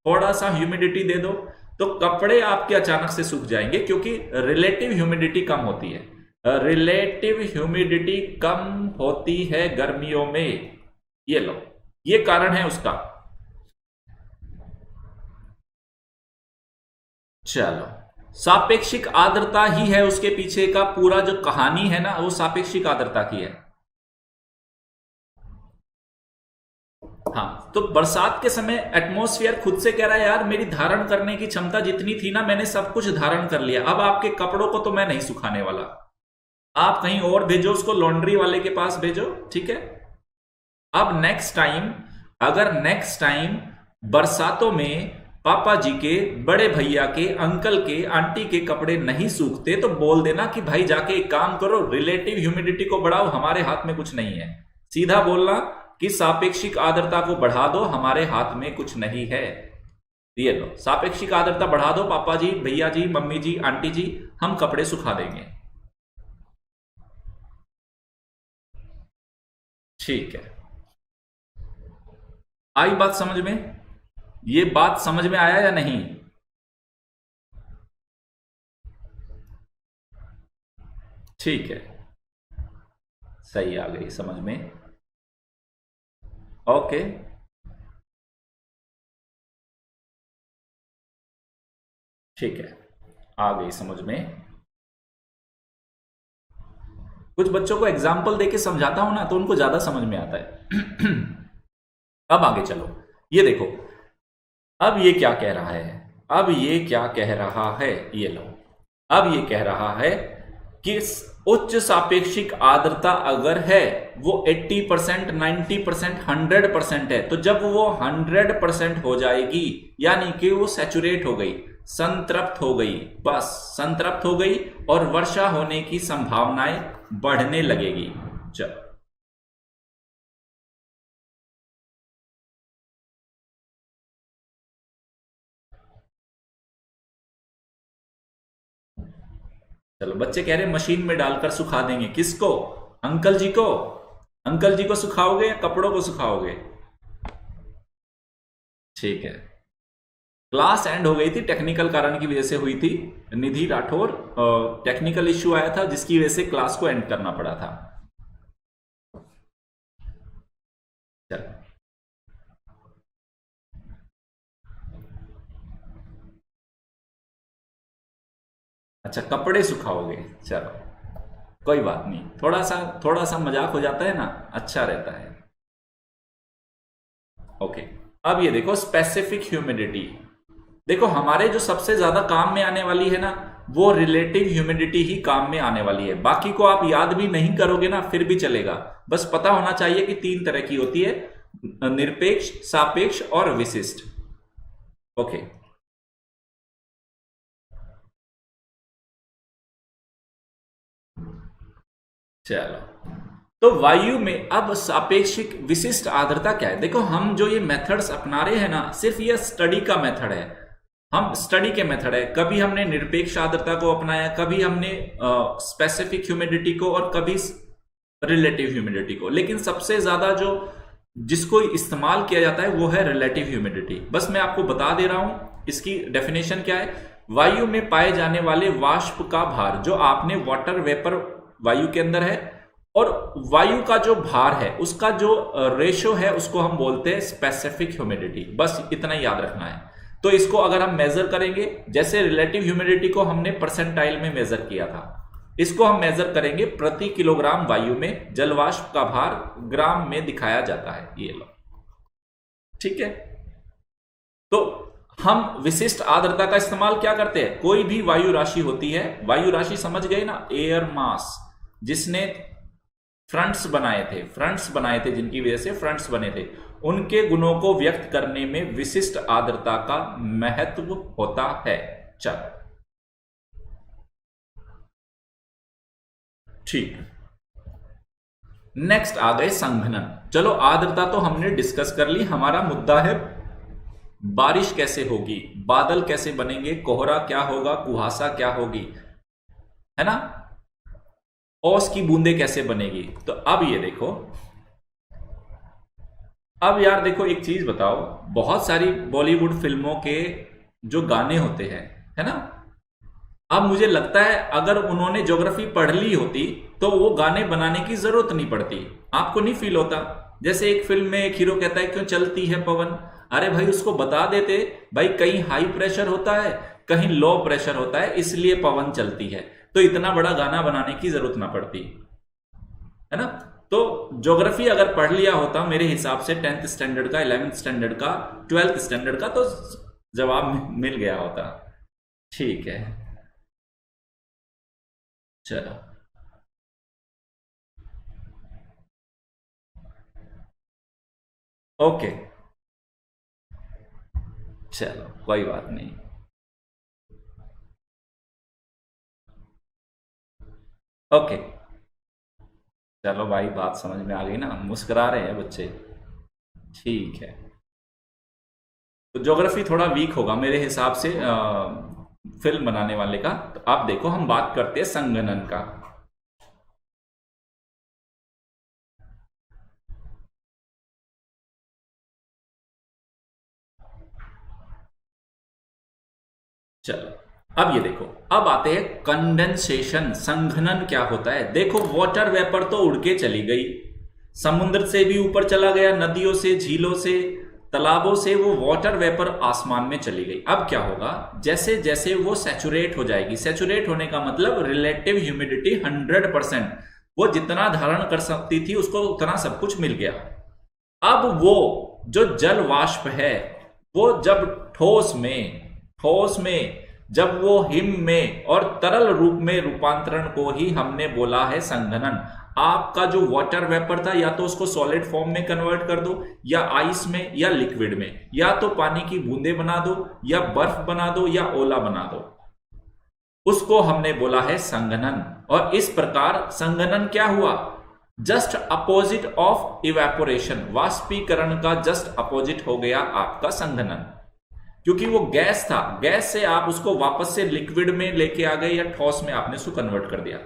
थोड़ा सा ह्यूमिडिटी दे दो, तो कपड़े आपके अचानक से सूख जाएंगे, क्योंकि रिलेटिव ह्यूमिडिटी कम होती है, रिलेटिव ह्यूमिडिटी कम होती है गर्मियों में। ये लो, ये कारण है उसका। चलो, सापेक्षिक आर्द्रता ही है उसके पीछे का पूरा जो कहानी है ना, वो सापेक्षिक आर्द्रता की है। हाँ, तो बरसात के समय एटमॉस्फेयर खुद से कह रहा है यार मेरी धारण करने की क्षमता जितनी थी ना, मैंने सब कुछ धारण कर लिया, अब आपके कपड़ों को तो मैं नहीं सुखाने वाला, आप कहीं और भेजो उसको, लॉन्ड्री वाले के पास भेजो, ठीक है। अब नेक्स्ट टाइम, अगर नेक्स्ट टाइम बरसातों में पापा जी के, बड़े भैया के, अंकल के, आंटी के कपड़े नहीं सूखते, तो बोल देना कि भाई जाके एक काम करो, रिलेटिव ह्यूमिडिटी को बढ़ाओ, हमारे हाथ में कुछ नहीं है। सीधा बोलना कि सापेक्षिक आर्द्रता को बढ़ा दो, हमारे हाथ में कुछ नहीं है। ये लो, सापेक्षिक आर्द्रता बढ़ा दो पापा जी, भैया जी, मम्मी जी, आंटी जी, हम कपड़े सुखा देंगे। ठीक है, आई बात समझ में, ये बात समझ में आया या नहीं। ठीक है, सही आ गई समझ में। ओके, ठीक है, आ गई समझ में। कुछ बच्चों को एग्जाम्पल देके समझाता हूं ना, तो उनको ज्यादा समझ में आता है। अब आगे चलो, ये देखो, अब ये क्या कह रहा है, अब ये क्या कह रहा है, ये लो, अब ये कह रहा है कि उच्च सापेक्षिक आर्द्रता अगर है, वो 80%, 90%, 100% है, तो जब वो 100% हो जाएगी, यानी कि वो सैचुरेट हो गई, संतृप्त हो गई, बस संतृप्त हो गई, और वर्षा होने की संभावनाएं बढ़ने लगेगी। चलो, चलो बच्चे कह रहे हैं मशीन में डालकर सुखा देंगे, किसको? अंकल जी को। अंकल जी को सुखाओगे या कपड़ों को सुखाओगे? ठीक है। क्लास एंड हो गई थी, टेक्निकल कारण की वजह से हुई थी। निधि राठौर, टेक्निकल इश्यू आया था जिसकी वजह से क्लास को एंड करना पड़ा था। चलो अच्छा, कपड़े सुखाओगे, चलो कोई बात नहीं, थोड़ा सा मजाक हो जाता है ना, अच्छा रहता है। ओके, अब ये देखो स्पेसिफिक ह्यूमिडिटी। देखो हमारे जो सबसे ज्यादा काम में आने वाली है ना, वो रिलेटिव ह्यूमिडिटी ही काम में आने वाली है। बाकी को आप याद भी नहीं करोगे ना फिर भी चलेगा, बस पता होना चाहिए कि 3 तरह की होती है, निरपेक्ष, सापेक्ष और विशिष्ट। ओके, चलो तो वायु में अब सापेक्षिक विशिष्ट आर्द्रता क्या है? देखो हम जो ये मेथड्स अपना रहे हैं ना, सिर्फ ये स्टडी का मेथड है, हम स्टडी के मेथड है। कभी हमने निरपेक्ष आर्द्रता को अपनाया, कभी हमने स्पेसिफिक ह्यूमिडिटी को, और कभी रिलेटिव ह्यूमिडिटी को। लेकिन सबसे ज्यादा जो जिसको इस्तेमाल किया जाता है वो है रिलेटिव ह्यूमिडिटी। बस मैं आपको बता दे रहा हूं इसकी डेफिनेशन क्या है। वायु में पाए जाने वाले वाष्प का भार, जो आपने वाटर वेपर वायु के अंदर है, और वायु का जो भार है उसका जो रेशो है उसको हम बोलते हैं स्पेसिफिक ह्यूमिडिटी। बस इतना ही याद रखना है। तो इसको अगर हम मेजर करेंगे, जैसे रिलेटिव ह्यूमिडिटी को हमने परसेंटाइल में मेजर किया था, इसको हम मेजर करेंगे प्रति किलोग्राम वायु में जलवाष्प का भार ग्राम में दिखाया जाता है, ये लो, ठीक है। तो हम विशिष्ट आर्द्रता का इस्तेमाल क्या करते हैं? कोई भी वायु राशि होती है, वायु राशि समझ गए ना, एयर मास, जिसने फ्रंट्स बनाए थे जिनकी वजह से फ्रंट्स बने थे, उनके गुणों को व्यक्त करने में विशिष्ट आर्द्रता का महत्व होता है। चलो ठीक, नेक्स्ट आ गए संघनन। चलो आर्द्रता तो हमने डिस्कस कर ली, हमारा मुद्दा है बारिश कैसे होगी, बादल कैसे बनेंगे, कोहरा क्या होगा, कुहासा क्या होगी, है ना, ओस की बूंदे कैसे बनेगी। तो अब ये देखो, अब यार देखो एक चीज बताओ, बहुत सारी बॉलीवुड फिल्मों के जो गाने होते हैं, है ना, अब मुझे लगता है अगर उन्होंने ज्योग्राफी पढ़ ली होती तो वो गाने बनाने की जरूरत नहीं पड़ती। आपको नहीं फील होता? जैसे एक फिल्म में एक हीरो कहता है क्यों चलती है पवन, अरे भाई उसको बता देते भाई कहीं हाई प्रेशर होता है, कहीं लो प्रेशर होता है, इसलिए पवन चलती है, तो इतना बड़ा गाना बनाने की जरूरत ना पड़ती, है ना। तो ज्योग्राफी अगर पढ़ लिया होता मेरे हिसाब से 10th स्टैंडर्ड का, 11th स्टैंडर्ड का, 12th स्टैंडर्ड का, तो जवाब मिल गया होता। ठीक है, चलो ओके, चलो कोई बात नहीं। ओके, चलो भाई बात समझ में आ गई ना, मुस्कुरा रहे हैं बच्चे, ठीक है। तो ज्योग्राफी थोड़ा वीक होगा मेरे हिसाब से फिल्म बनाने वाले का। तो आप देखो हम बात करते हैं संगणन का। चलो अब ये देखो, अब आते हैं कंडेंसेशन। संघनन क्या होता है? देखो वाटर वेपर तो उड़ के चली गई, समुद्र से भी ऊपर चला गया, नदियों से, झीलों से, तालाबों से वो वाटर वेपर आसमान में चली गई। अब क्या होगा, जैसे जैसे वो सैचुरेट हो जाएगी, सैचुरेट होने का मतलब रिलेटिव ह्यूमिडिटी 100%, वो जितना धारण कर सकती थी उसको उतना सब कुछ मिल गया। अब वो जो जल वाष्प है वो जब ठोस में जब वो हिम में और तरल रूप में रूपांतरण को ही हमने बोला है संघनन। आपका जो वाटर वेपर था या तो उसको सॉलिड फॉर्म में कन्वर्ट कर दो, या आइस में, या लिक्विड में, या तो पानी की बूंदे बना दो, या बर्फ बना दो, या ओला बना दो, उसको हमने बोला है संघनन। और इस प्रकार संघनन क्या हुआ? जस्ट अपोजिट ऑफ इवेपोरेशन, वाष्पीकरण का जस्ट अपोजिट हो गया आपका संघनन। क्योंकि वो गैस था, गैस से आप उसको वापस से लिक्विड में लेके आ गए या ठोस में आपने उसको कन्वर्ट कर दिया।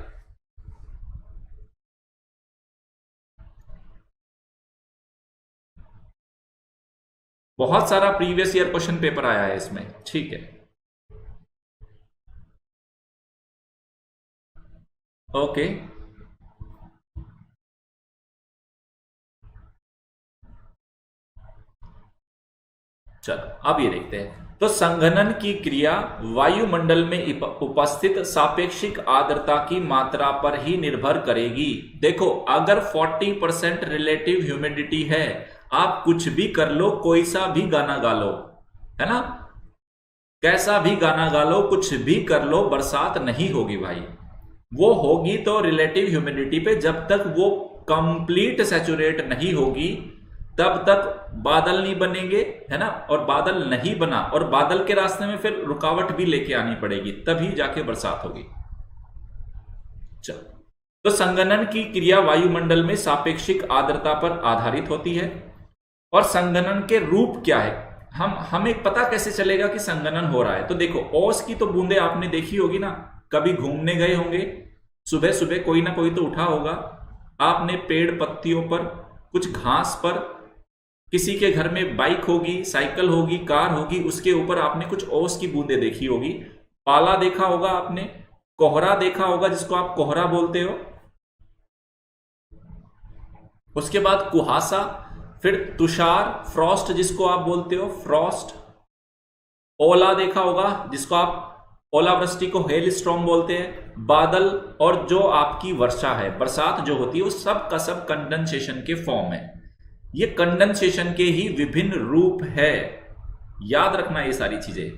बहुत सारा प्रीवियस ईयर क्वेश्चन पेपर आया है इसमें, ठीक है। ओके, चलो अब ये देखते हैं। तो संघनन की क्रिया वायुमंडल में उपस्थित सापेक्षिक आर्द्रता की मात्रा पर ही निर्भर करेगी। देखो, अगर 40% रिलेटिव ह्यूमिडिटी है, आप कुछ भी कर लो, कोई सा भी गाना गा लो, है ना, कैसा भी गाना गा लो, कुछ भी कर लो, बरसात नहीं होगी भाई। वो होगी तो रिलेटिव ह्यूमिडिटी पे, जब तक वो कंप्लीट सैचुरेट नहीं होगी तब तक बादल नहीं बनेंगे, है ना। और बादल नहीं बना और बादल के रास्ते में फिर रुकावट भी लेके आनी पड़ेगी, तभी जाके बरसात होगी। चलो, तो संघनन की क्रिया वायुमंडल में सापेक्षिक आर्द्रता पर आधारित होती है। और संघनन के रूप क्या है, हमें पता कैसे चलेगा कि संघनन हो रहा है? तो देखो, ओस की तो बूंदे आपने देखी होगी ना, कभी घूमने गए होंगे, सुबह सुबह कोई ना कोई तो उठा होगा, आपने पेड़ पत्तियों पर, कुछ घास पर, किसी के घर में बाइक होगी, साइकिल होगी, कार होगी, उसके ऊपर आपने कुछ ओस की बूंदे देखी होगी। पाला देखा होगा आपने, कोहरा देखा होगा जिसको आप कोहरा बोलते हो, उसके बाद कुहासा, फिर तुषार, फ्रॉस्ट जिसको आप बोलते हो, फ्रॉस्ट, ओला देखा होगा जिसको आप ओलावृष्टि को हेल स्टॉर्म बोलते हैं, बादल, और जो आपकी वर्षा है, बरसात जो होती है, वो सब का सब कंडेंसेशन के फॉर्म है। ये कंडेंसेशन के ही विभिन्न रूप है, याद रखना ये सारी चीजें।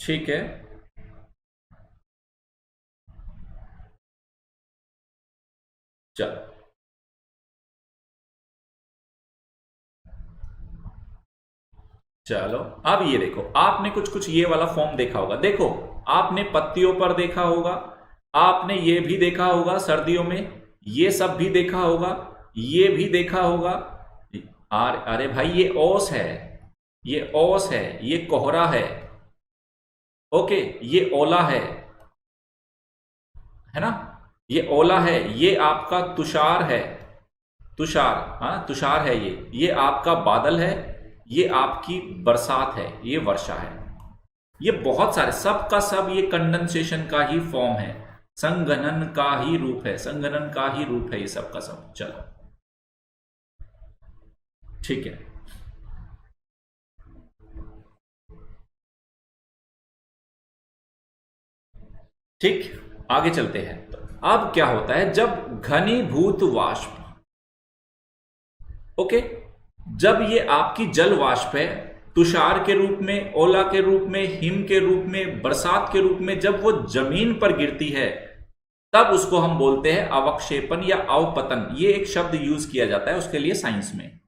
ठीक है, चलो चलो अब ये देखो, आपने कुछ कुछ ये वाला फॉर्म देखा होगा। देखो, आपने पत्तियों पर देखा होगा, आपने ये भी देखा होगा सर्दियों में, ये सब भी देखा होगा, ये भी देखा होगा। अरे भाई, ये ओस है, ये ओस है, ये कोहरा है, ओके, ये ओला है ना, ये ओला है, ये आपका तुषार है, तुषार, हाँ तुषार है, ये आपका बादल है, ये आपकी बरसात है, ये वर्षा है। ये बहुत सारे, सब का सब ये कंडेंसेशन का ही फॉर्म है, संघनन का ही रूप है, संघनन का ही रूप है ये सब का सब। चलो ठीक है, ठीक, आगे चलते हैं। तो अब क्या होता है जब घनीभूत वाष्प, ओके, जब ये आपकी जल वाष्प है, तुषार के रूप में, ओला के रूप में, हिम के रूप में, बरसात के रूप में, जब वो जमीन पर गिरती है, तब उसको हम बोलते हैं अवक्षेपण या अवपतन। ये एक शब्द यूज किया जाता है उसके लिए साइंस में।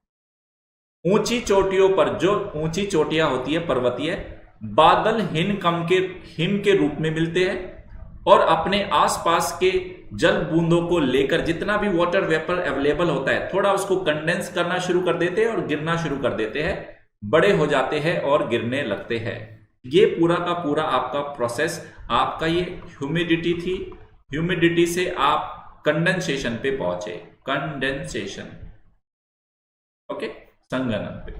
ऊंची चोटियों पर, जो ऊंची चोटियां होती है पर्वतीय, बादल हिम के रूप में मिलते हैं, और अपने आसपास के जल बूंदों को लेकर, जितना भी वाटर वेपर अवेलेबल होता है, थोड़ा उसको कंडेंस करना शुरू कर देते हैं और गिरना शुरू कर देते हैं, बड़े हो जाते हैं और गिरने लगते हैं। ये पूरा का पूरा आपका प्रोसेस, आपका ये ह्यूमिडिटी थी, ह्यूमिडिटी से आप कंडेंसेशन पे पहुंचे, कंडेंसेशन, ओके, संघनन पे।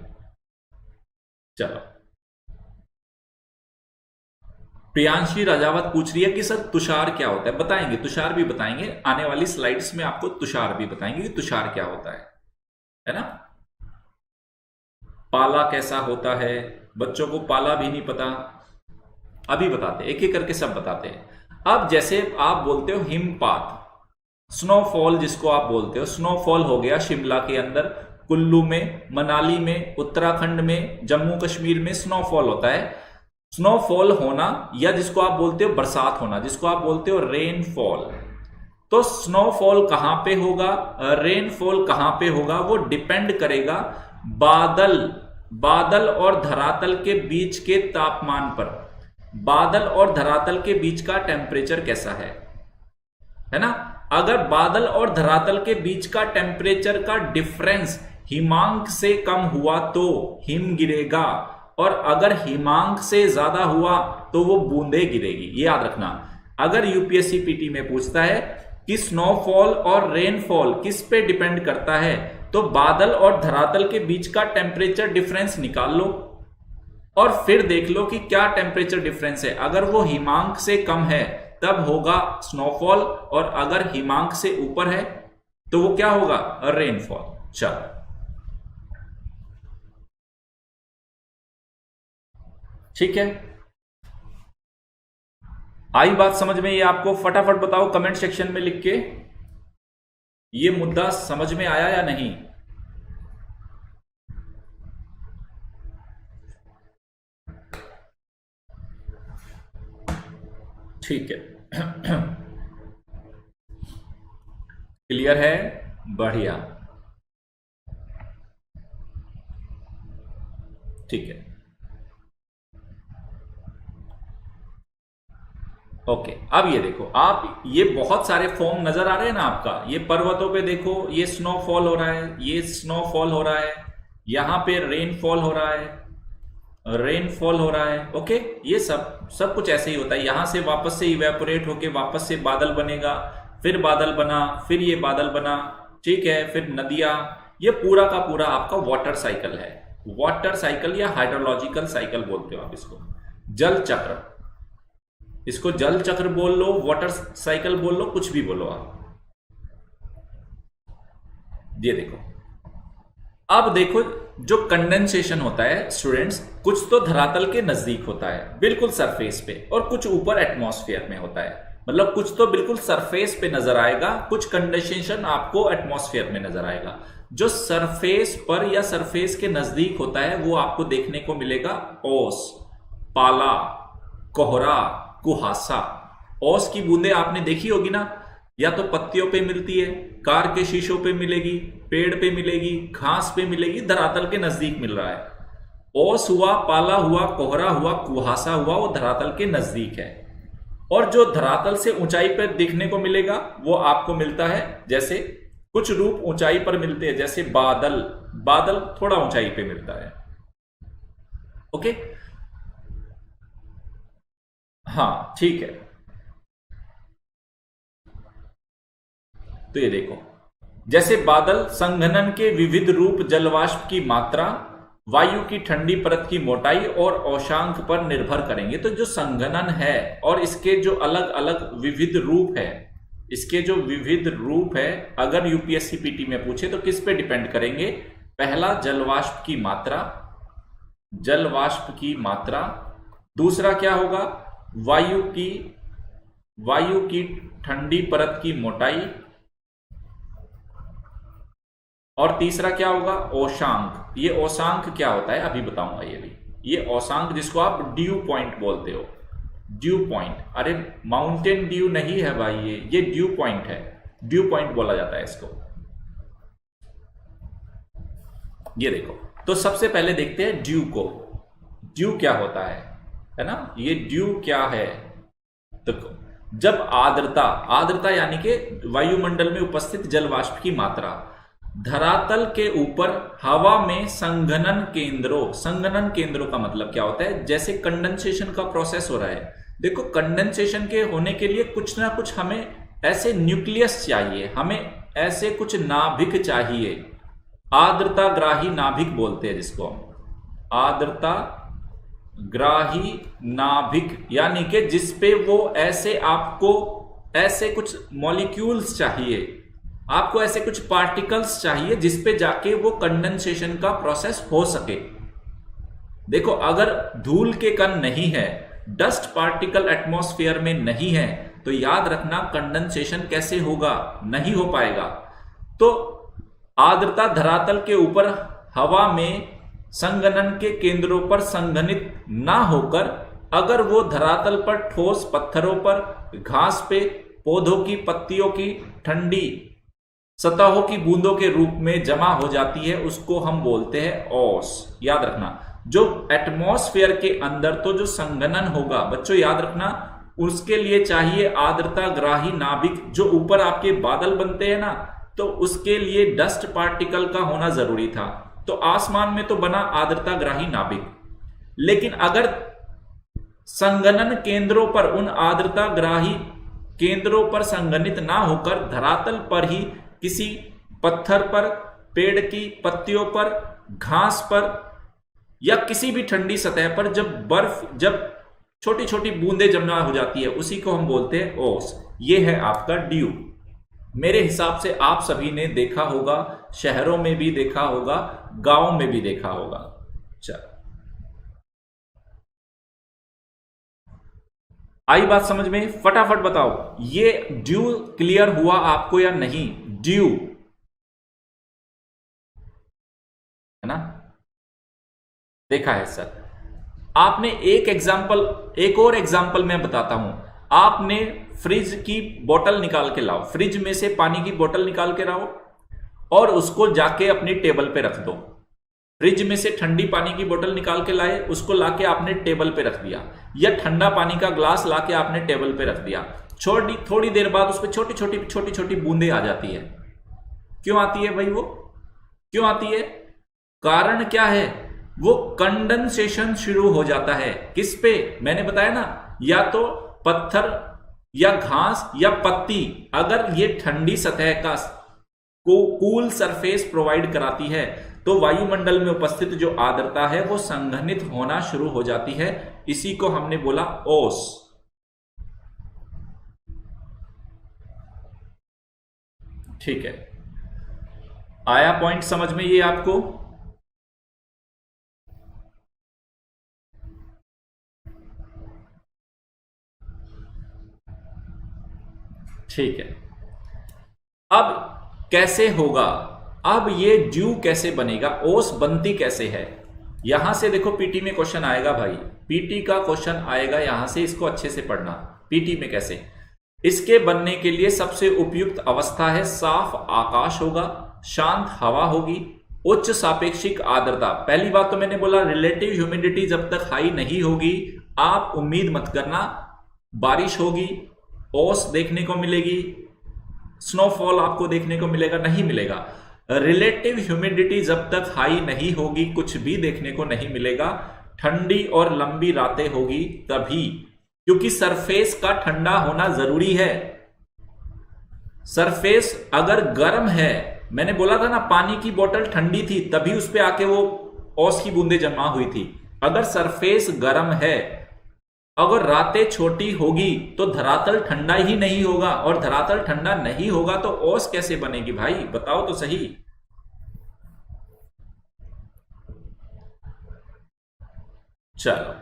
चलो, प्रियांशी राजावत पूछ रही है कि सर तुषार क्या होता है? बताएंगे, तुषार भी बताएंगे, आने वाली स्लाइड्स में आपको तुषार भी बताएंगे कि तुषार क्या होता है ना। पाला कैसा होता है, बच्चों को पाला भी नहीं पता, अभी बताते, एक एक करके सब बताते हैं। अब जैसे आप बोलते हो हिमपात, स्नोफॉल जिसको आप बोलते हो, स्नोफॉल हो गया शिमला के अंदर, कुल्लू में, मनाली में, उत्तराखंड में, जम्मू कश्मीर में स्नोफॉल होता है। स्नोफॉल होना, या जिसको आप बोलते हो बरसात होना, जिसको आप बोलते हो रेनफॉल। तो स्नोफॉल कहां पे होगा, रेनफॉल कहां पे होगा, वो डिपेंड करेगा बादल और धरातल के बीच के तापमान पर, बादल और धरातल के बीच का टेम्परेचर कैसा है ना। अगर बादल और धरातल के बीच का टेम्परेचर का डिफरेंस हिमांक से कम हुआ तो हिम गिरेगा, और अगर हिमांक से ज्यादा हुआ तो वो बूंदे गिरेगी। ये याद रखना। अगर यूपीएससी पीटी में पूछता है कि स्नोफॉल और रेनफॉल किस पे डिपेंड करता है, तो बादल और धरातल के बीच का टेम्परेचर डिफरेंस निकाल लो और फिर देख लो कि क्या टेम्परेचर डिफरेंस है। अगर वो हिमांक से कम है तब होगा स्नोफॉल, और अगर हिमांक से ऊपर है तो वो क्या होगा, रेनफॉल। चलो ठीक है, आई बात समझ में? ये आपको फटाफट बताओ कमेंट सेक्शन में लिख के, ये मुद्दा समझ में आया या नहीं? ठीक है, क्लियर है, बढ़िया, ठीक है, ओके। अब ये देखो आप, ये बहुत सारे फॉर्म नजर आ रहे हैं ना आपका, ये पर्वतों पे देखो ये स्नोफॉल हो रहा है, ये स्नोफॉल हो रहा है, यहां पे रेनफॉल हो रहा है, रेनफॉल हो रहा है, ओके। ये सब कुछ ऐसे ही होता है। यहां से वापस से इवेपोरेट होके वापस से बादल बनेगा, फिर बादल बना, फिर ये बादल बना, ठीक है, फिर नदियां, ये पूरा का पूरा आपका वाटर साइकिल है। वाटर साइकिल या हाइड्रोलॉजिकल साइकिल बोलते हो आप इसको, जल चक्र, इसको जल चक्र बोल लो, वाटर साइकिल बोल लो, कुछ भी बोलो आप। ये देखो, अब देखो जो कंडेंसेशन होता है स्टूडेंट्स, कुछ तो धरातल के नजदीक होता है बिल्कुल सरफेस पे, और कुछ ऊपर एटमॉस्फेयर में होता है। मतलब कुछ तो बिल्कुल सरफेस पे नजर आएगा, कुछ कंडेंसेशन आपको एटमॉस्फेयर में नजर आएगा। जो सरफेस पर या सरफेस के नजदीक होता है वो आपको देखने को मिलेगा ओस, पाला, कोहरा, कुहासा। ओस की बूंदे आपने देखी होगी ना, या तो पत्तियों पे मिलती है, कार के शीशों पे मिलेगी, पेड़ पे मिलेगी, घास पे मिलेगी, धरातल के नजदीक मिल रहा है। ओस हुआ, पाला हुआ, कोहरा हुआ, कुहासा हुआ, वो धरातल के नजदीक है। और जो धरातल से ऊंचाई पर देखने को मिलेगा वो आपको मिलता है, जैसे कुछ रूप ऊंचाई पर मिलते हैं, जैसे बादल, बादल थोड़ा ऊंचाई पे मिलता है, ओके। हाँ ठीक है, तो ये देखो, जैसे बादल संघनन के विविध रूप, जलवाष्प की मात्रा, वायु की ठंडी परत की मोटाई और औशांक पर निर्भर करेंगे। तो जो संघनन है और इसके जो अलग अलग विविध रूप है, इसके जो विविध रूप है, अगर यूपीएससी पीटी में पूछे तो किस पे डिपेंड करेंगे? पहला जलवाष्प की मात्रा, जलवाष्प की मात्रा। दूसरा क्या होगा? वायु की ठंडी परत की मोटाई। और तीसरा क्या होगा? औशांक। ये औशांक क्या होता है अभी बताऊंगा। ये भी, ये औशांक जिसको आप ड्यू पॉइंट बोलते हो, ड्यू पॉइंट। अरे माउंटेन ड्यू नहीं है भाई, ये ड्यू पॉइंट है, ड्यू पॉइंट बोला जाता है इसको। ये देखो, तो सबसे पहले देखते हैं ड्यू को। ड्यू क्या होता है ना? ये ड्यू क्या है? तो जब आर्द्रता यानी कि वायुमंडल में उपस्थित जलवाष्प की मात्रा धरातल के ऊपर हवा में संघनन केंद्रों का मतलब क्या होता है? जैसे कंडेंसेशन का प्रोसेस हो रहा है, देखो कंडेंसेशन के होने के लिए कुछ ना कुछ हमें ऐसे न्यूक्लियस चाहिए, हमें ऐसे कुछ नाभिक चाहिए, आर्द्रता ग्राही नाभिक बोलते हैं जिसको हम, आर्द्रता ग्राही नाभिक, यानी कि जिसपे वो ऐसे आपको ऐसे कुछ मॉलिक्यूल्स चाहिए, आपको ऐसे कुछ पार्टिकल्स चाहिए जिसपे जाके वो कंडेंसेशन का प्रोसेस हो सके। देखो अगर धूल के कण नहीं है, डस्ट पार्टिकल एटमॉस्फेयर में नहीं है, तो याद रखना कंडेंसेशन कैसे होगा? नहीं हो पाएगा। तो आर्द्रता धरातल के ऊपर हवा में संघनन के केंद्रों पर संघनित ना होकर अगर वो धरातल पर ठोस पत्थरों पर, घास पे, पौधों की पत्तियों की ठंडी सतहों की बूंदों के रूप में जमा हो जाती है, उसको हम बोलते हैं ओस। याद रखना, जो एटमॉस्फेयर के अंदर तो जो संघनन होगा, बच्चों याद रखना, उसके लिए चाहिए आर्द्रता ग्राही नाभिक। जो ऊपर आपके बादल बनते हैं ना, तो उसके लिए डस्ट पार्टिकल का होना जरूरी था। तो आसमान में तो बना आर्द्रता ग्राही नाभिक, लेकिन अगर संगणन केंद्रों पर उन आर्द्रता ग्राही केंद्रों पर संगणित ना होकर धरातल पर ही किसी पत्थर पर, पेड़ की पत्तियों पर, घास पर या किसी भी ठंडी सतह पर जब छोटी छोटी बूंदें जमा हो जाती है, उसी को हम बोलते हैं ओस। ये है आपका ड्यू। मेरे हिसाब से आप सभी ने देखा होगा, शहरों में भी देखा होगा, गांव में भी देखा होगा। चलो, आई बात समझ में? फटाफट बताओ, ये ड्यू क्लियर हुआ आपको या नहीं? ड्यू है ना, देखा है सर। आपने एक और एग्जाम्पल मैं बताता हूं। आपने फ्रिज की बोतल निकाल के लाओ, फ्रिज में से पानी की बोतल निकाल के लाओ और उसको जाके अपनी टेबल पे रख दो। फ्रिज में से ठंडी पानी की बोतल निकाल के लाए, उसको लाके आपने टेबल पे रख दिया, या ठंडा पानी का ग्लास लाके आपने टेबल पे रख दिया। थोड़ी देर बाद उस पर छोटी छोटी बूंदें आ जाती है। क्यों आती है भाई? वो क्यों आती है? कारण क्या है? वो कंडेंसेशन शुरू हो जाता है। किस पे? मैंने बताया ना, या तो पत्थर या घास या पत्ती, अगर ये ठंडी सतह का कूल सरफेस प्रोवाइड कराती है तो वायुमंडल में उपस्थित जो आर्द्रता है वो संघनित होना शुरू हो जाती है। इसी को हमने बोला ओस। ठीक है, आया पॉइंट समझ में ये आपको? ठीक है। अब कैसे होगा? अब ये ड्यू कैसे बनेगा? ओस बनती कैसे है? यहां से देखो, पीटी में क्वेश्चन आएगा भाई, पीटी का क्वेश्चन आएगा यहां से, इसको अच्छे से पढ़ना। पीटी में कैसे? इसके बनने के लिए सबसे उपयुक्त अवस्था है साफ आकाश होगा, शांत हवा होगी, उच्च सापेक्षिक आर्द्रता। पहली बात तो मैंने बोला, रिलेटिव ह्यूमिडिटी जब तक हाई नहीं होगी आप उम्मीद मत करना बारिश होगी, ओस देखने को मिलेगी, स्नोफॉल आपको देखने को मिलेगा, नहीं मिलेगा। रिलेटिव ह्यूमिडिटी जब तक हाई नहीं होगी कुछ भी देखने को नहीं मिलेगा। ठंडी और लंबी रातें होगी तभी, क्योंकि सरफेस का ठंडा होना जरूरी है। सरफेस अगर गर्म है, मैंने बोला था ना पानी की बोतल ठंडी थी तभी उस पे आके वो ओस की बूंदें जमा हुई थी। अगर सरफेस गर्म है, अगर रातें छोटी होगी तो धरातल ठंडा ही नहीं होगा, और धरातल ठंडा नहीं होगा तो ओस कैसे बनेगी भाई? बताओ तो सही। चलो,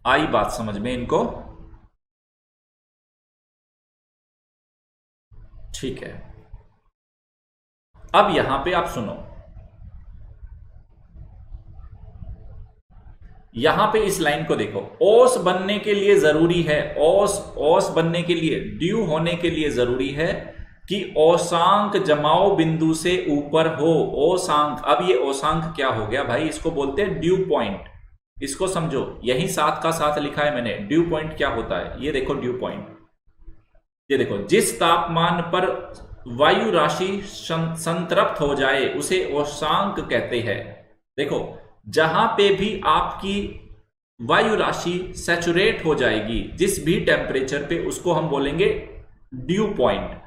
आई बात समझ में इनको? ठीक है। अब यहां पे आप सुनो, यहां पे इस लाइन को देखो। ओस बनने के लिए जरूरी है, ओस बनने के लिए, ड्यू होने के लिए जरूरी है कि ओसांक जमाव बिंदु से ऊपर हो। ओसांक, अब ये ओसांक क्या हो गया भाई? इसको बोलते हैं ड्यू पॉइंट। इसको समझो, यही साथ का साथ लिखा है मैंने। ड्यू पॉइंट क्या होता है? ये देखो ड्यू पॉइंट, ये देखो, जिस तापमान पर वायु राशि संतृप्त हो जाए उसे ओसांक कहते हैं। देखो, जहां पे भी आपकी वायु राशि सैचुरेट हो जाएगी जिस भी टेम्परेचर पे, उसको हम बोलेंगे ड्यू पॉइंट।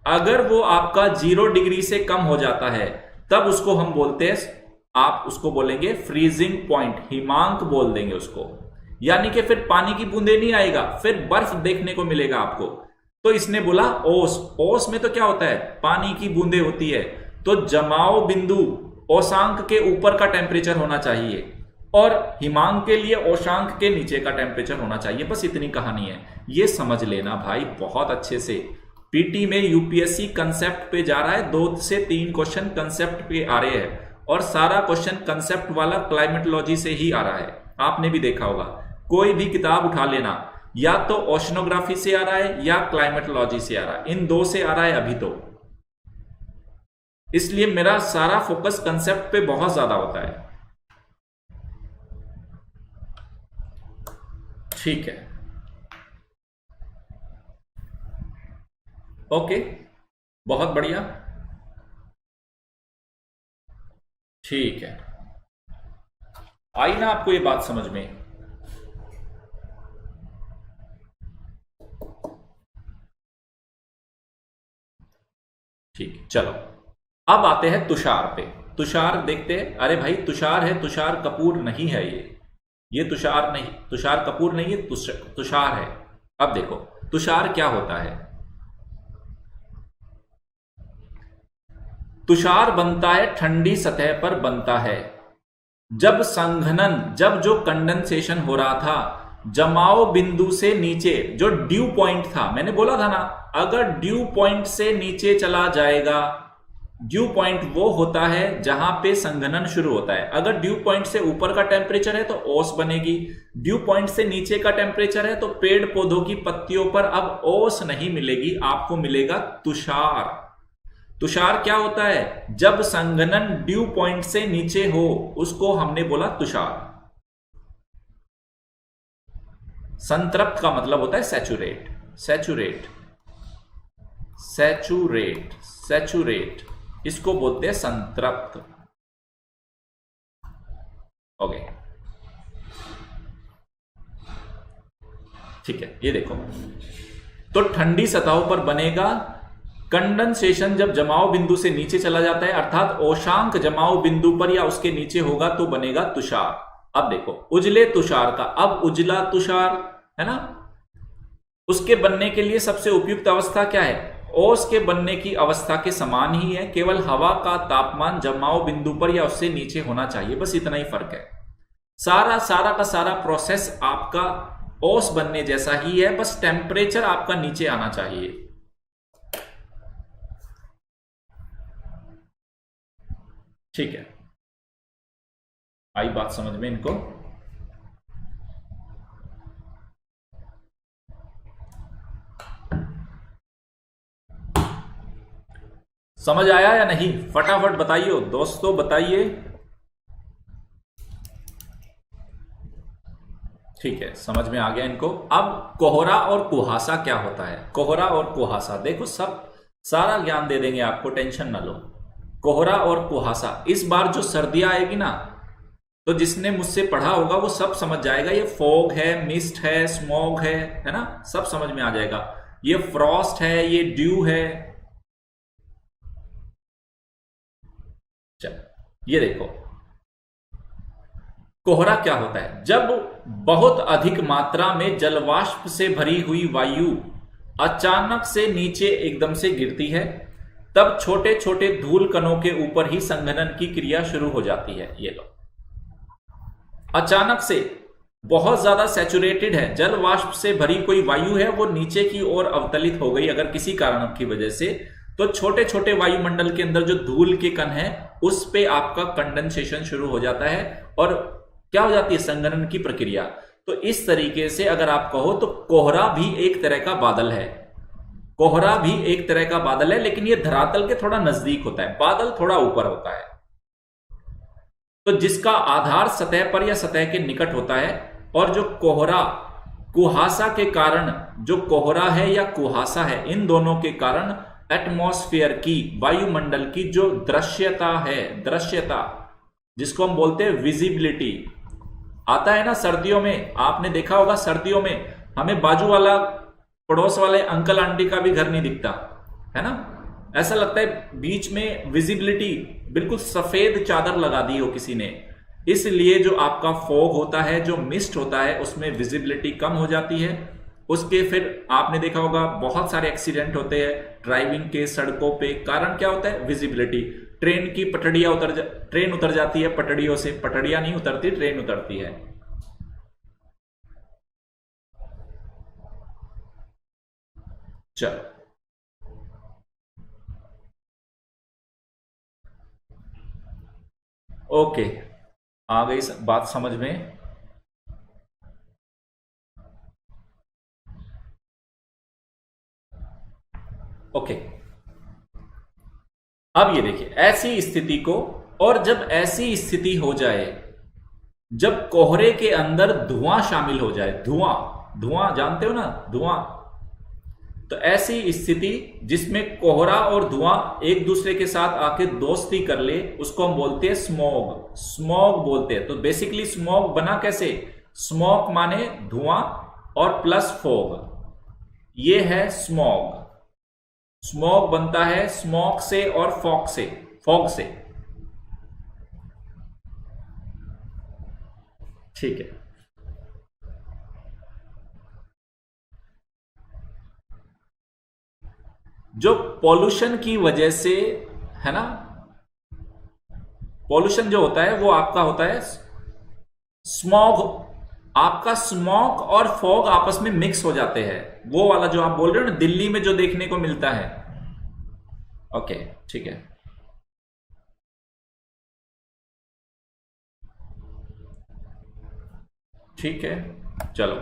अगर वो आपका 0 डिग्री से कम हो जाता है तब उसको हम बोलते हैं, आप उसको बोलेंगे फ्रीजिंग पॉइंट, हिमांक बोल देंगे उसको। यानी कि फिर पानी की बूंदे नहीं आएगा, फिर बर्फ देखने को मिलेगा आपको। तो इसने बोला ओस। ओस में तो क्या होता है? पानी की बूंदे होती है। तो जमाव बिंदु ओसांक के ऊपर का टेम्परेचर होना चाहिए और हिमांक के लिए ओसांक के नीचे का टेम्परेचर होना चाहिए। बस इतनी कहानी है, ये समझ लेना भाई बहुत अच्छे से। पीटी में यूपीएससी कंसेप्ट पे जा रहा है, 2 से 3 क्वेश्चन कंसेप्ट पे आ रहे हैं और सारा क्वेश्चन कंसेप्ट वाला क्लाइमेटोलॉजी से ही आ रहा है। आपने भी देखा होगा, कोई भी किताब उठा लेना, या तो ओशनोग्राफी से आ रहा है या क्लाइमेटोलॉजी से आ रहा है, इन 2 से आ रहा है अभी तो। इसलिए मेरा सारा फोकस कंसेप्ट पे बहुत ज्यादा होता है। ठीक है, ओके, बहुत बढ़िया, ठीक है। आई ना आपको ये बात समझ में? ठीक है, चलो अब आते हैं तुषार पे। तुषार देखते हैं। अरे भाई तुषार है, तुषार कपूर नहीं है ये तुषार नहीं, तुषार कपूर नहीं है, तुषार है। अब देखो तुषार क्या होता है। तुषार बनता है ठंडी सतह पर बनता है जब संघनन, जब जो कंडेंसेशन हो रहा था जमाव बिंदु से नीचे, जो ड्यू पॉइंट था, मैंने बोला था ना, अगर ड्यू पॉइंट से नीचे चला जाएगा, ड्यू पॉइंट वो होता है जहां पे संघनन शुरू होता है। अगर ड्यू पॉइंट से ऊपर का टेम्परेचर है तो ओस बनेगी, ड्यू पॉइंट से नीचे का टेम्परेचर है तो पेड़ पौधों की पत्तियों पर अब ओस नहीं मिलेगी, आपको मिलेगा तुषार। तुषार क्या होता है? जब संघनन ड्यू पॉइंट से नीचे हो, उसको हमने बोला तुषार। संतृप्त का मतलब होता है सैचुरेट, सैचुरेट, सैचुरेट, सैचुरेट, इसको बोलते हैं संतृप्त। ओके, ठीक है, ये देखो तो ठंडी सतहों पर बनेगा कंडेंसेशन जब जमाव बिंदु से नीचे चला जाता है, अर्थात ओशांक जमाव बिंदु पर या उसके नीचे होगा तो बनेगा तुषार। अब देखो उजले तुषार का, अब उजला तुषार है ना, उसके बनने के लिए सबसे उपयुक्त अवस्था क्या है? ओस के बनने की अवस्था के समान ही है, केवल हवा का तापमान जमाव बिंदु पर या उससे नीचे होना चाहिए, बस इतना ही फर्क है। सारा सारा का सारा प्रोसेस आपका ओस बनने जैसा ही है, बस टेम्परेचर आपका नीचे आना चाहिए। ठीक है, आई बात समझ में इनको? समझ आया या नहीं? फटाफट बताइए दोस्तों, बताइए। ठीक है, समझ में आ गया इनको। अब कोहरा और कुहासा क्या होता है? कोहरा और कुहासा देखो, सब सारा ज्ञान दे देंगे आपको, टेंशन ना लो। कोहरा और कुहासा, इस बार जो सर्दियां आएगी ना, तो जिसने मुझसे पढ़ा होगा वो सब समझ जाएगा। ये फॉग है, मिस्ट है, स्मॉग है ना, सब समझ में आ जाएगा। ये फ्रॉस्ट है, ये ड्यू है। चल ये देखो कोहरा क्या होता है? जब बहुत अधिक मात्रा में जलवाष्प से भरी हुई वायु अचानक से नीचे एकदम से गिरती है, तब छोटे छोटे धूल कणों के ऊपर ही संघनन की क्रिया शुरू हो जाती है। ये लो, अचानक से बहुत ज्यादा सैचुरेटेड है, जल वाष्प से भरी कोई वायु है, वो नीचे की ओर अवतलित हो गई अगर किसी कारण की वजह से, तो छोटे छोटे वायुमंडल के अंदर जो धूल के कण है उस पे आपका कंडेंसेशन शुरू हो जाता है और क्या हो जाती है? संघनन की प्रक्रिया। तो इस तरीके से अगर आप कहो तो कोहरा भी एक तरह का बादल है, कोहरा भी एक तरह का बादल है, लेकिन ये धरातल के थोड़ा नजदीक होता है, बादल थोड़ा ऊपर होता है। तो जिसका आधार सतह पर या सतह के निकट होता है, और जो कोहरा कुहासा के कारण, जो कोहरा है या कुहासा है, इन दोनों के कारण एटमॉस्फेयर की, वायुमंडल की जो दृश्यता है, दृश्यता जिसको हम बोलते हैं विजिबिलिटी, आता है ना सर्दियों में। आपने देखा होगा सर्दियों में हमें बाजू वाला, पड़ोस वाले अंकल आंटी का भी घर नहीं दिखता है ना, ऐसा लगता है बीच में विजिबिलिटी बिल्कुल सफेद चादर लगा दी हो किसी ने। इसलिए जो आपका फॉग होता है, जो मिस्ट होता है, उसमें विजिबिलिटी कम हो जाती है। उसके फिर आपने देखा होगा बहुत सारे एक्सीडेंट होते हैं ड्राइविंग के, सड़कों पे। कारण क्या होता है? विजिबिलिटी। ट्रेन की पटड़ियां ट्रेन उतर जाती है पटड़ियों से, पटड़ियां नहीं उतरती, ट्रेन उतरती है। चलो ओके, आ गई बात समझ में? ओके, अब ये देखिए ऐसी स्थिति को, और जब ऐसी स्थिति हो जाए, जब कोहरे के अंदर धुआं शामिल हो जाए, धुआं, धुआं जानते हो ना, धुआं, तो ऐसी स्थिति जिसमें कोहरा और धुआं एक दूसरे के साथ आके दोस्ती कर ले उसको हम बोलते हैं स्मॉग, स्मॉग बोलते हैं। तो बेसिकली स्मॉग बना कैसे, स्मॉग माने धुआं और प्लस फॉग, ये है स्मॉग। स्मॉग बनता है स्मॉग से और फॉग से, फॉग से, ठीक है। जो पॉल्यूशन की वजह से है ना, पॉल्यूशन जो होता है वो आपका होता है स्मॉग, आपका स्मॉग और फॉग आपस में मिक्स हो जाते हैं, वो वाला जो आप बोल रहे हो ना दिल्ली में जो देखने को मिलता है। ओके ठीक है, ठीक है चलो।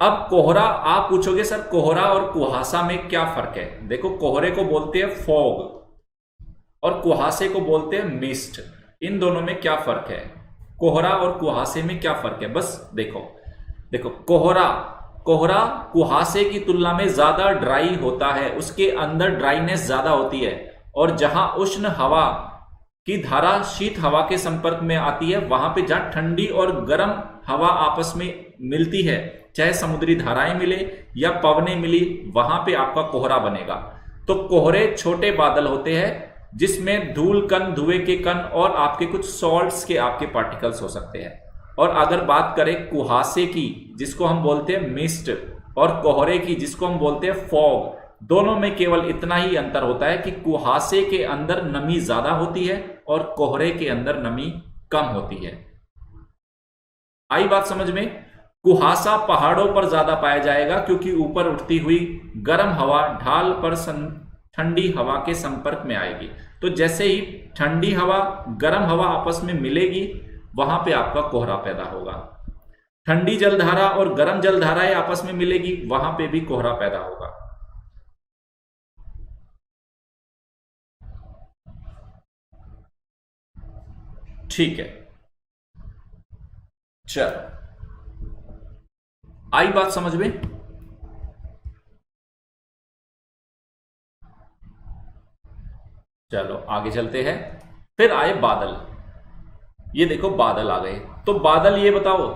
अब कोहरा, आप पूछोगे सर कोहरा और कुहासा में क्या फर्क है। देखो कोहरे को बोलते हैं फॉग और कुहासे को बोलते हैं मिस्ट, इन दोनों में क्या फर्क है, कोहरा और कुहासे में क्या फर्क है, बस देखो। देखो कोहरा, कोहरा कुहासे की तुलना में ज्यादा ड्राई होता है, उसके अंदर ड्राइनेस ज्यादा होती है, और जहां उष्ण हवा की धारा शीत हवा के संपर्क में आती है, वहां पे जहां ठंडी और गर्म हवा आपस में मिलती है, चाहे समुद्री धाराएं मिले या पवनें मिली, वहां पे आपका कोहरा बनेगा। तो कोहरे छोटे बादल होते हैं जिसमें धूल कण, धुएं के कण और आपके कुछ सॉल्ट्स के आपके पार्टिकल्स हो सकते हैं। और अगर बात करें कुहासे की जिसको हम बोलते हैं मिस्ट, और कोहरे की जिसको हम बोलते हैं फॉग, दोनों में केवल इतना ही अंतर होता है कि कुहासे के अंदर नमी ज्यादा होती है और कोहरे के अंदर नमी कम होती है। आई बात समझ में। कुहासा पहाड़ों पर ज्यादा पाया जाएगा क्योंकि ऊपर उठती हुई गर्म हवा ढाल पर ठंडी हवा के संपर्क में आएगी। तो जैसे ही ठंडी हवा गर्म हवा आपस में मिलेगी वहां पे आपका कोहरा पैदा होगा। ठंडी जलधारा और गर्म जलधाराएं आपस में मिलेगी, वहां पे भी कोहरा पैदा होगा। ठीक है चलो, आई बात समझ में। चलो आगे चलते हैं। फिर आए बादल। ये देखो बादल आ गए। तो बादल ये बताओ,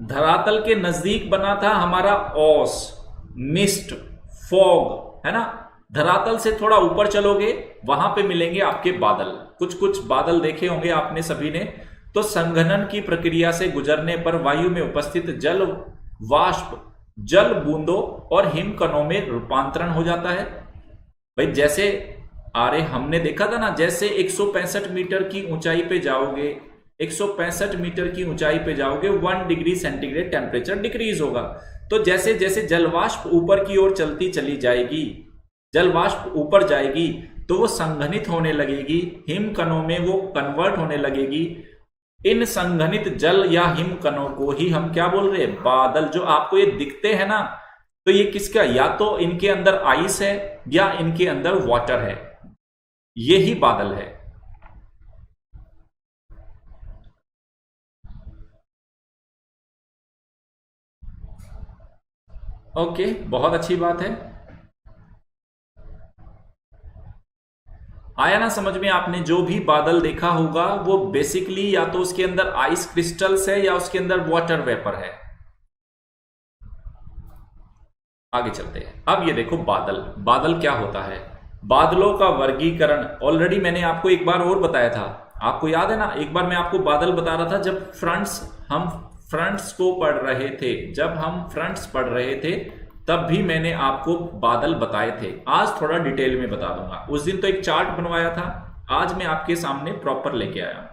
धरातल के नजदीक बना था हमारा ओस, मिस्ट, फॉग, है ना। धरातल से थोड़ा ऊपर चलोगे वहां पे मिलेंगे आपके बादल। कुछ कुछ बादल देखे होंगे आपने सभी ने। तो संघनन की प्रक्रिया से गुजरने पर वायु में उपस्थित जल वाष्प जल बूंदों और हिमकणों में रूपांतरण हो जाता है। भाई जैसे अरे हमने देखा था ना, जैसे 165 मीटर की ऊंचाई पे जाओगे, 165 मीटर की ऊंचाई पे जाओगे 1 डिग्री सेंटीग्रेड टेम्परेचर डिक्रीज होगा। तो जैसे जैसे जलवाष्प ऊपर की ओर चलती चली जाएगी, जलवाष्प ऊपर जाएगी तो वो संघनित होने लगेगी, हिमकणों में वो कन्वर्ट होने लगेगी। इन संघनित जल या हिमकणों को ही हम क्या बोल रहे हैं, बादल। जो आपको ये दिखते हैं ना, तो ये किसका, या तो इनके अंदर आइस है या इनके अंदर वाटर है, यही बादल है। ओके बहुत अच्छी बात है। आया ना समझ में। आपने जो भी बादल देखा होगा वो बेसिकली या तो उसके अंदर आइस क्रिस्टल्स है या उसके अंदर वाटर वेपर है। आगे चलते हैं। अब ये देखो बादल, बादल क्या होता है। बादलों का वर्गीकरण ऑलरेडी मैंने आपको एक बार और बताया था, आपको याद है ना। एक बार मैं आपको बादल बता रहा था जब हम फ्रंट्स को पढ़ रहे थे, जब हम फ्रंट्स पढ़ रहे थे तब भी मैंने आपको बादल बताए थे। आज थोड़ा डिटेल में बता दूंगा। उस दिन तो एक चार्ट बनवाया था, आज मैं आपके सामने प्रॉपर लेके आया हूं।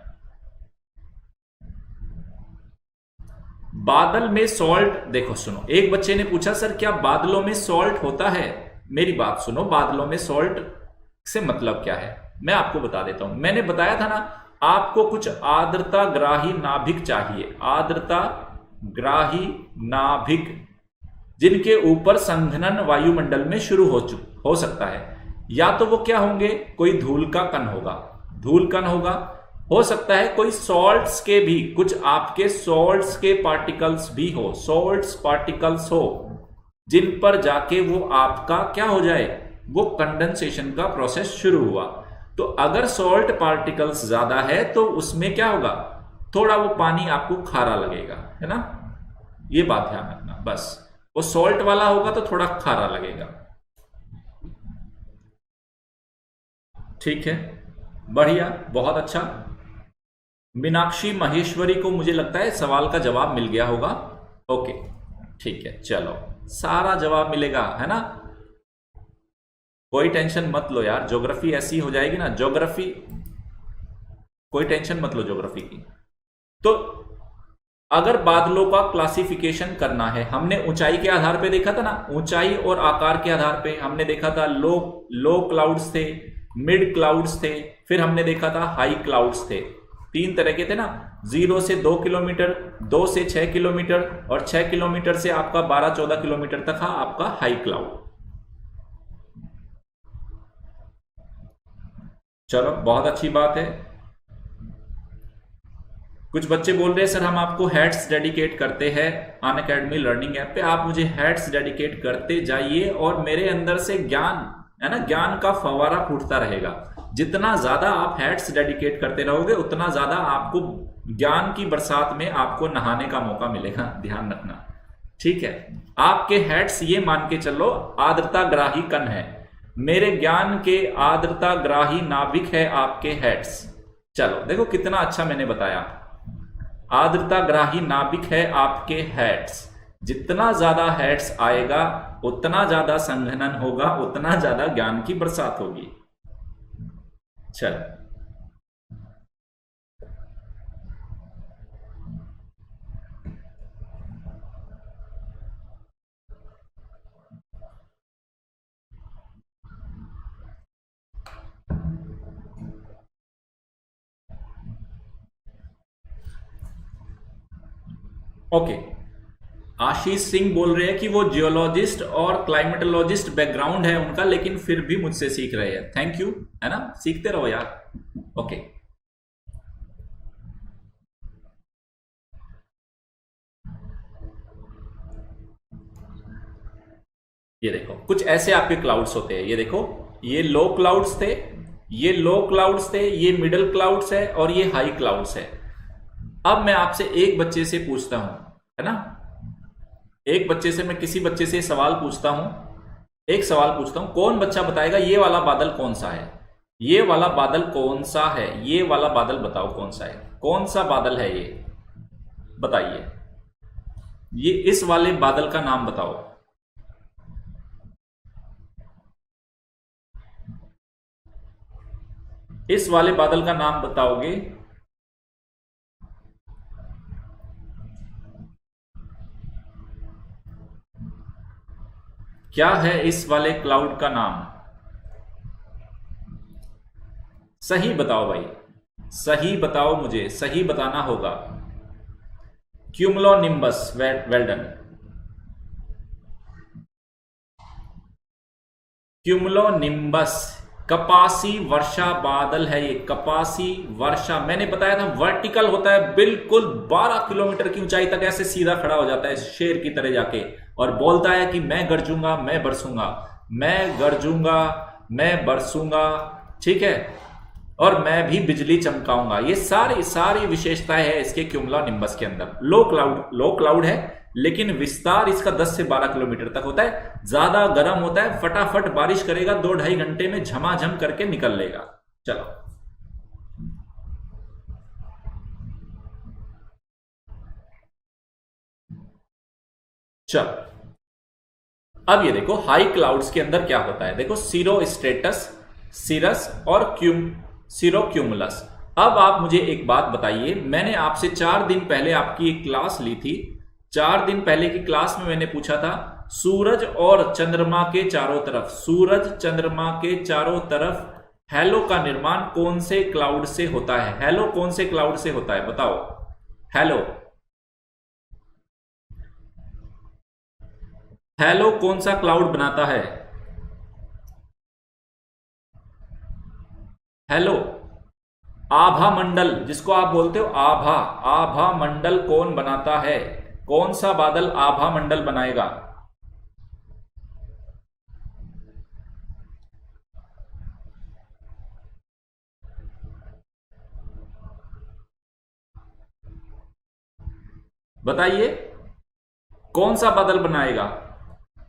बादल में सॉल्ट, देखो सुनो, एक बच्चे ने पूछा सर क्या बादलों में सॉल्ट होता है। मेरी बात सुनो, बादलों में सॉल्ट से मतलब क्या है मैं आपको बता देता हूं। मैंने बताया था ना, आपको कुछ आर्द्रता ग्राही नाभिक चाहिए, आर्द्रता ग्राही नाभिक, जिनके ऊपर संघनन वायुमंडल में शुरू हो सकता है। या तो वो क्या होंगे, कोई धूल का कण होगा, धूल कण होगा, हो सकता है कोई सॉल्ट्स के भी, कुछ आपके सॉल्ट्स के पार्टिकल्स भी हो, सॉल्ट्स पार्टिकल्स हो, जिन पर जाके वो आपका क्या हो जाए, वो कंडेंसेशन का प्रोसेस शुरू हुआ। तो अगर सॉल्ट पार्टिकल्स ज्यादा है तो उसमें क्या होगा, थोड़ा वो पानी आपको खारा लगेगा, है ना, ये बात ध्यान रखना बस। वो सॉल्ट वाला होगा तो थोड़ा खारा लगेगा। ठीक है, बढ़िया, बहुत अच्छा। मीनाक्षी महेश्वरी को मुझे लगता है सवाल का जवाब मिल गया होगा। ओके, ठीक है, चलो, सारा जवाब मिलेगा, है ना, कोई टेंशन मत लो यार। ज्योग्राफी ऐसी हो जाएगी ना, ज्योग्राफी, कोई टेंशन मत लो ज्योग्राफी की। तो अगर बादलों का क्लासिफिकेशन करना है, हमने ऊंचाई के आधार पे देखा था ना, ऊंचाई और आकार के आधार पे हमने देखा था लो क्लाउड्स थे, मिड क्लाउड्स थे, फिर हमने देखा था हाई क्लाउड्स थे। तीन तरह के थे ना, 0 से 2 किलोमीटर, 2 से 6 किलोमीटर और 6 किलोमीटर से आपका 12-14 किलोमीटर तक था आपका हाई क्लाउड। चलो, बहुत अच्छी बात है। कुछ बच्चे बोल रहे हैं सर हम आपको हैट्स डेडिकेट करते हैं अनअकैडमी लर्निंग ऐप पे, आप मुझे हैट्स डेडिकेट करते जाइए और मेरे अंदर से ज्ञान, है ना, ज्ञान का फवारा फूटता रहेगा। जितना ज्यादा आप हैट्स डेडिकेट करते रहोगे उतना ज्यादा आपको ज्ञान की बरसात में आपको नहाने का मौका मिलेगा, ध्यान रखना। ठीक है, आपके हैट्स ये मान के चलो आर्द्रता ग्राही कण है, मेरे ज्ञान के आर्द्रता ग्राही नाभिक है आपके हैट्स। चलो देखो कितना अच्छा मैंने बताया, आर्द्रता ग्राही नाभिक है आपके हैट्स। जितना ज्यादा हैट्स आएगा उतना ज्यादा संघनन होगा, उतना ज्यादा ज्ञान की बरसात होगी। चल, ओके, आशीष सिंह बोल रहे हैं कि वो जियोलॉजिस्ट और क्लाइमेटोलॉजिस्ट बैकग्राउंड है उनका, लेकिन फिर भी मुझसे सीख रहे हैं। थैंक यू, है ना, सीखते रहो यार। ओके, ये देखो कुछ ऐसे आपके क्लाउड्स होते हैं, ये देखो, ये लो क्लाउड्स थे, ये लो क्लाउड्स थे, ये मिडिल क्लाउड्स है और ये हाई क्लाउड्स है। अब मैं आपसे एक बच्चे से पूछता हूं, है ना, एक बच्चे से, मैं किसी बच्चे से सवाल पूछता हूं, एक सवाल पूछता हूं, कौन बच्चा बताएगा ये वाला बादल कौन सा है, ये वाला बादल कौन सा है, ये वाला बादल बताओ कौन सा है, कौन सा बादल है ये, बताइए, ये इस वाले बादल का नाम बताओ। इस वाले बादल का नाम बताओगे? क्या है इस वाले क्लाउड का नाम? सही बताओ भाई, सही बताओ, मुझे सही बताना होगा। Cumulonimbus, well done. क्यूमुलोनिम्बस कपासी वर्षा बादल है ये, कपासी वर्षा। मैंने बताया था वर्टिकल होता है, बिल्कुल 12 किलोमीटर की ऊंचाई तक ऐसे सीधा खड़ा हो जाता है शेर की तरह जाके, और बोलता है कि मैं गरजूंगा, मैं बरसूंगा, मैं गरजूंगा, मैं बरसूंगा, ठीक है, और मैं भी बिजली चमकाऊंगा। ये सारी सारी विशेषताएं है इसके क्यूमुलोनिम्बस के अंदर। लो क्लाउड है, लेकिन विस्तार इसका 10 से 12 किलोमीटर तक होता है, ज्यादा गर्म होता है, फटाफट बारिश करेगा, 2-2.5 घंटे में झमाझम करके निकल लेगा। चलो, चलो, अब ये देखो हाई क्लाउड्स के अंदर क्या होता है, देखो सीरोस्ट्रेटस, सिरस और सीरोक्यूमुलस। अब आप मुझे एक बात बताइए, मैंने आपसे 4 दिन पहले आपकी एक क्लास ली थी, 4 दिन पहले की क्लास में मैंने पूछा था सूरज और चंद्रमा के चारों तरफ, सूरज चंद्रमा के चारों तरफ हैलो का निर्माण कौन से क्लाउड से होता है? हैलो कौन से क्लाउड से होता है, बताओ। हैलो, हैलो कौन सा क्लाउड बनाता है? हेलो, आभा मंडल जिसको आप बोलते हो, आभा, आभा मंडल कौन बनाता है? कौन सा बादल आभा मंडल बनाएगा? बताइए कौन सा बादल बनाएगा?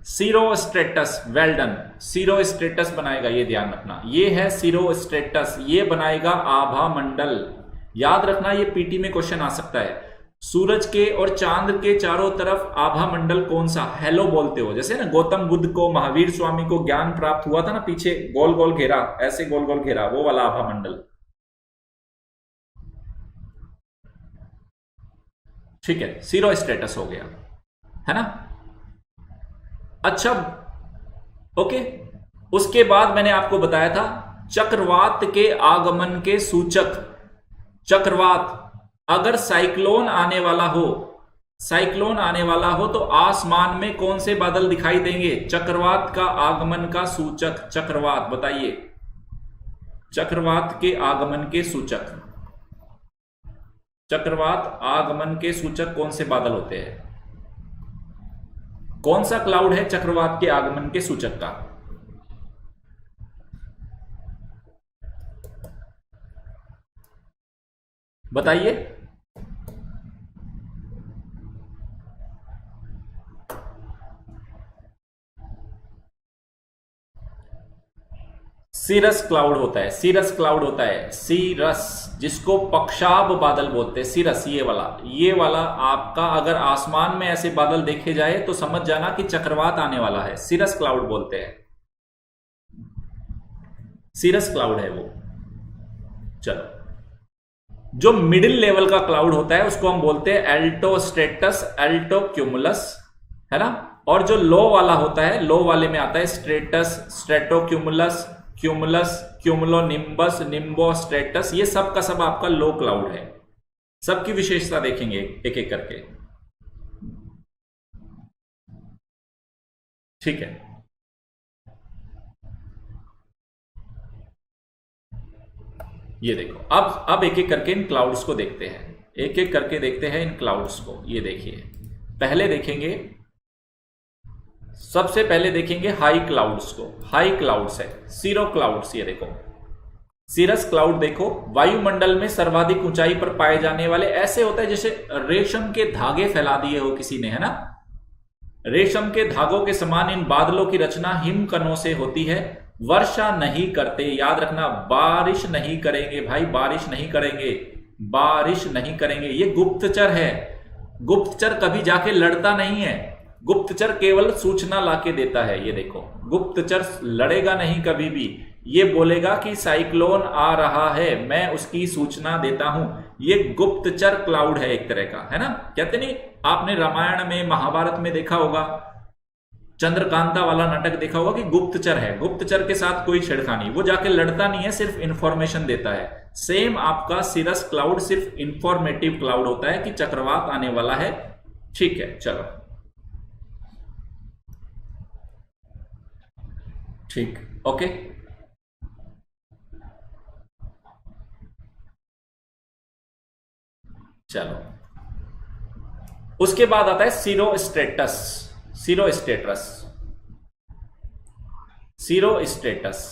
सीरोस्ट्रेटस। वेल डन, सीरोस्ट्रेटस बनाएगा, ये ध्यान रखना, ये है सीरोस्ट्रेटस, ये बनाएगा आभा मंडल। याद रखना ये पीटी में क्वेश्चन आ सकता है। सूरज के और चांद के चारों तरफ आभा मंडल कौन सा? हेलो बोलते हो, जैसे ना गौतम बुद्ध को, महावीर स्वामी को ज्ञान प्राप्त हुआ था ना, पीछे गोल गोल घेरा, ऐसे गोल गोल घेरा, वो वाला आभा मंडल। ठीक है, सीरोस्ट्रेटस हो गया, है ना? अच्छा, ओके। उसके बाद मैंने आपको बताया था चक्रवात के आगमन के सूचक। चक्रवात, अगर साइक्लोन आने वाला हो, साइक्लोन आने वाला हो तो आसमान में कौन से बादल दिखाई देंगे? चक्रवात का आगमन का सूचक चक्रवात। बताइए चक्रवात के आगमन के सूचक, चक्रवात आगमन के सूचक कौन से बादल होते हैं? कौन सा क्लाउड है चक्रवात के आगमन के सूचक का? बताइए। सीरस क्लाउड होता है, सीरस क्लाउड होता है, सीरस, जिसको पक्षाब बादल बोलते हैं। सीरस, ये वाला आपका अगर आसमान में ऐसे बादल देखे जाए तो समझ जाना कि चक्रवात आने वाला है। सीरस क्लाउड बोलते हैं, सीरस क्लाउड है वो। चलो, जो मिडिल लेवल का क्लाउड होता है उसको हम बोलते हैं एल्टोस्ट्रेटस, एल्टोक्यूमुलस, है ना? और जो लो वाला होता है, लो वाले में आता है स्ट्रेटस, स्ट्रेटोक्यूमुलस, क्यूमुलस, क्यूमुलोनिम्बस, निम्बोस्ट्रेटस। ये सब का सब आपका लो क्लाउड है। सबकी विशेषता देखेंगे एक एक करके, ठीक है? ये देखो, अब एक एक करके इन क्लाउड्स को देखते हैं, एक एक करके देखते हैं इन क्लाउड्स को। ये देखिए, पहले देखेंगे, सबसे पहले देखेंगे हाई क्लाउड्स को। हाई क्लाउड्स है सीरो क्लाउड्स। ये देखो सीरस क्लाउड, देखो वायुमंडल में सर्वाधिक ऊंचाई पर पाए जाने वाले, ऐसे होता है जैसे रेशम के धागे फैला दिए हो किसी ने, है ना? रेशम के धागों के समान इन बादलों की रचना हिमकणों से होती है। वर्षा नहीं करते, याद रखना, बारिश नहीं करेंगे भाई, बारिश नहीं करेंगे, बारिश नहीं करेंगे। ये गुप्तचर है, गुप्तचर कभी जाके लड़ता नहीं है, गुप्तचर केवल सूचना लाके देता है। ये देखो, गुप्तचर लड़ेगा नहीं कभी भी, ये बोलेगा कि साइक्लोन आ रहा है, मैं उसकी सूचना देता हूं। ये गुप्तचर क्लाउड है एक तरह का, है ना? कहते नहीं, आपने रामायण में, महाभारत में देखा होगा, चंद्रकांता वाला नाटक देखा होगा कि गुप्तचर है, गुप्तचर के साथ कोई छेड़खानी, वो जाके लड़ता नहीं है, सिर्फ इंफॉर्मेशन देता है। सेम आपका सीरस क्लाउड सिर्फ इंफॉर्मेटिव क्लाउड होता है कि चक्रवात आने वाला है। ठीक है, चलो, ठीक, ओके। चलो, उसके बाद आता है सीरोस्ट्रेटस। सीरोस्ट्रेटस, सीरोस्ट्रेटस,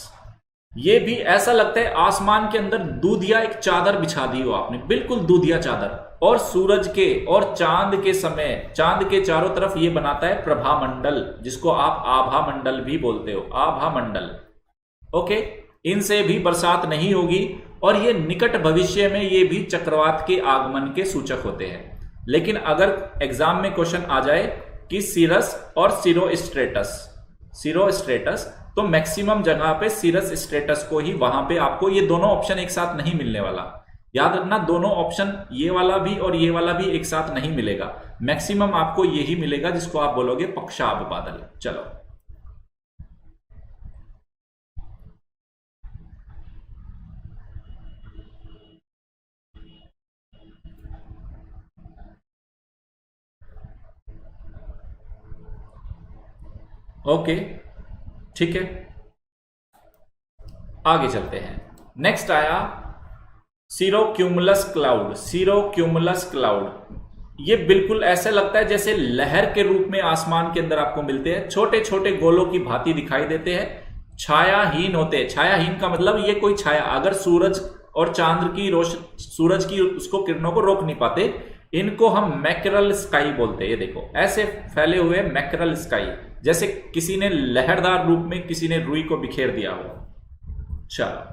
ये भी ऐसा लगता है आसमान के अंदर दूधिया एक चादर बिछा दी हो आपने, बिल्कुल दूधिया चादर, और सूरज के और चांद के समय, चांद के चारों तरफ ये बनाता है प्रभामंडल, जिसको आप आभा मंडल भी बोलते हो, आभा मंडल। ओके, इनसे भी बरसात नहीं होगी, और ये निकट भविष्य में ये भी चक्रवात के आगमन के सूचक होते हैं। लेकिन अगर एग्जाम में क्वेश्चन आ जाए कि सीरस और सीरोस्ट्रेटस, सीरोस्ट्रेटस, तो मैक्सिमम जगह पे सीरस स्ट्रेटस को ही, वहां पे आपको ये दोनों ऑप्शन एक साथ नहीं मिलने वाला। याद रखना, दोनों ऑप्शन, ये वाला भी और ये वाला भी एक साथ नहीं मिलेगा। मैक्सिमम आपको यही मिलेगा जिसको आप बोलोगे पक्षाब बादल। चलो, ओके, ठीक है, आगे चलते हैं। नेक्स्ट आया सीरोक्यूमुलस क्लाउड। सीरोक्यूमुलस क्लाउड, ये बिल्कुल ऐसा लगता है जैसे लहर के रूप में आसमान के अंदर आपको मिलते हैं, छोटे छोटे गोलों की भांति दिखाई देते हैं, छायाहीन होते हैं। छायाहीन का मतलब ये कोई छाया, अगर सूरज और चांद की सूरज की उसको किरणों को रोक नहीं पाते, इनको हम मैकरल स्काई बोलते हैं। ये देखो ऐसे फैले हुए मैकरल स्काई, जैसे किसी ने लहरदार रूप में किसी ने रुई को बिखेर दिया हो। चलो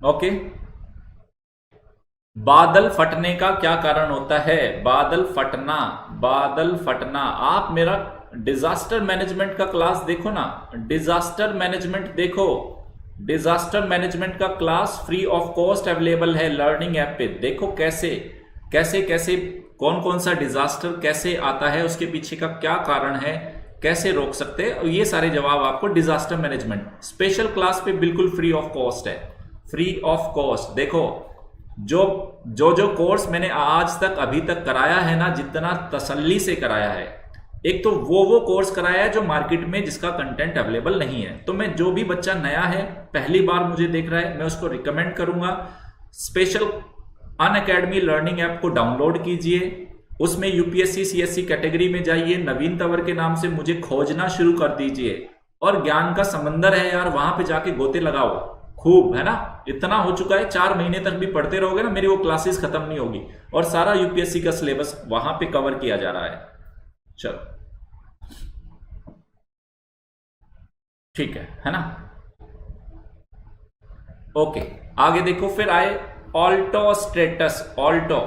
ओके। बादल फटने का क्या कारण होता है? बादल फटना, बादल फटना। आप मेरा डिजास्टर मैनेजमेंट का क्लास देखो ना, डिजास्टर मैनेजमेंट देखो। डिजास्टर मैनेजमेंट का class free of cost available है लर्निंग ऐप पे। देखो कैसे कैसे कैसे कौन कौन सा डिजास्टर कैसे आता है, उसके पीछे का क्या कारण है, कैसे रोक सकते हैं, और ये सारे जवाब आपको डिजास्टर मैनेजमेंट स्पेशल क्लास पे बिल्कुल फ्री ऑफ कॉस्ट है। Free of cost. देखो जो जो कोर्स मैंने आज तक अभी तक कराया है ना, जितना तसल्ली से कराया है, एक तो वो कोर्स कराया है जो मार्केट में जिसका कंटेंट अवेलेबल नहीं है। तो मैं जो भी बच्चा नया है, पहली बार मुझे देख रहा है, मैं उसको रिकमेंड करूंगा स्पेशल अनअकैडमी लर्निंग ऐप को डाउनलोड कीजिए। उसमें यूपीएससी सीएससी कैटेगरी में जाइए, नवीन तंवर के नाम से मुझे खोजना शुरू कर दीजिए। और ज्ञान का समंदर है यार, वहां पे जाके गोते लगाओ खूब, है ना। इतना हो चुका है, 4 महीने तक भी पढ़ते रहोगे ना, मेरी वो क्लासेस खत्म नहीं होगी। और सारा यूपीएससी का सिलेबस वहां पे कवर किया जा रहा है। चलो ठीक है ना। ओके आगे देखो, फिर आए ऑल्टो स्ट्रेटस। ऑल्टो,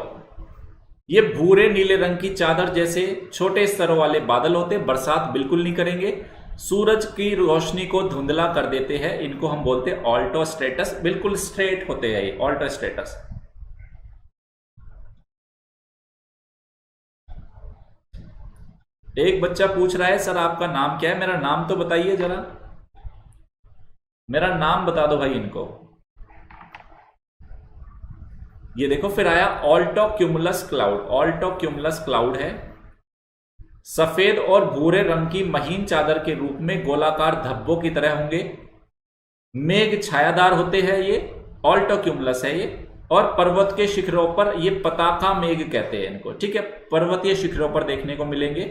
ये भूरे नीले रंग की चादर जैसे छोटे स्तरों वाले बादल होते, बरसात बिल्कुल नहीं करेंगे, सूरज की रोशनी को धुंधला कर देते हैं, इनको हम बोलते हैं ऑल्टो स्ट्रेटस। बिल्कुल स्ट्रेट होते हैं ये ऑल्टो स्ट्रेटस। एक बच्चा पूछ रहा है सर आपका नाम क्या है? मेरा नाम तो बताइए जरा, मेरा नाम बता दो भाई इनको। ये देखो फिर आया Alto cumulus cloud. Alto cumulus cloud है सफेद और भूरे रंग की महीन चादर के रूप में गोलाकार धब्बों की तरह होंगे। मेघ छायादार होते हैं, ये ऑल्टो क्यूमुलस है ये। और पर्वत के शिखरों पर ये पताका मेघ कहते हैं इनको, ठीक है, पर्वतीय शिखरों पर देखने को मिलेंगे।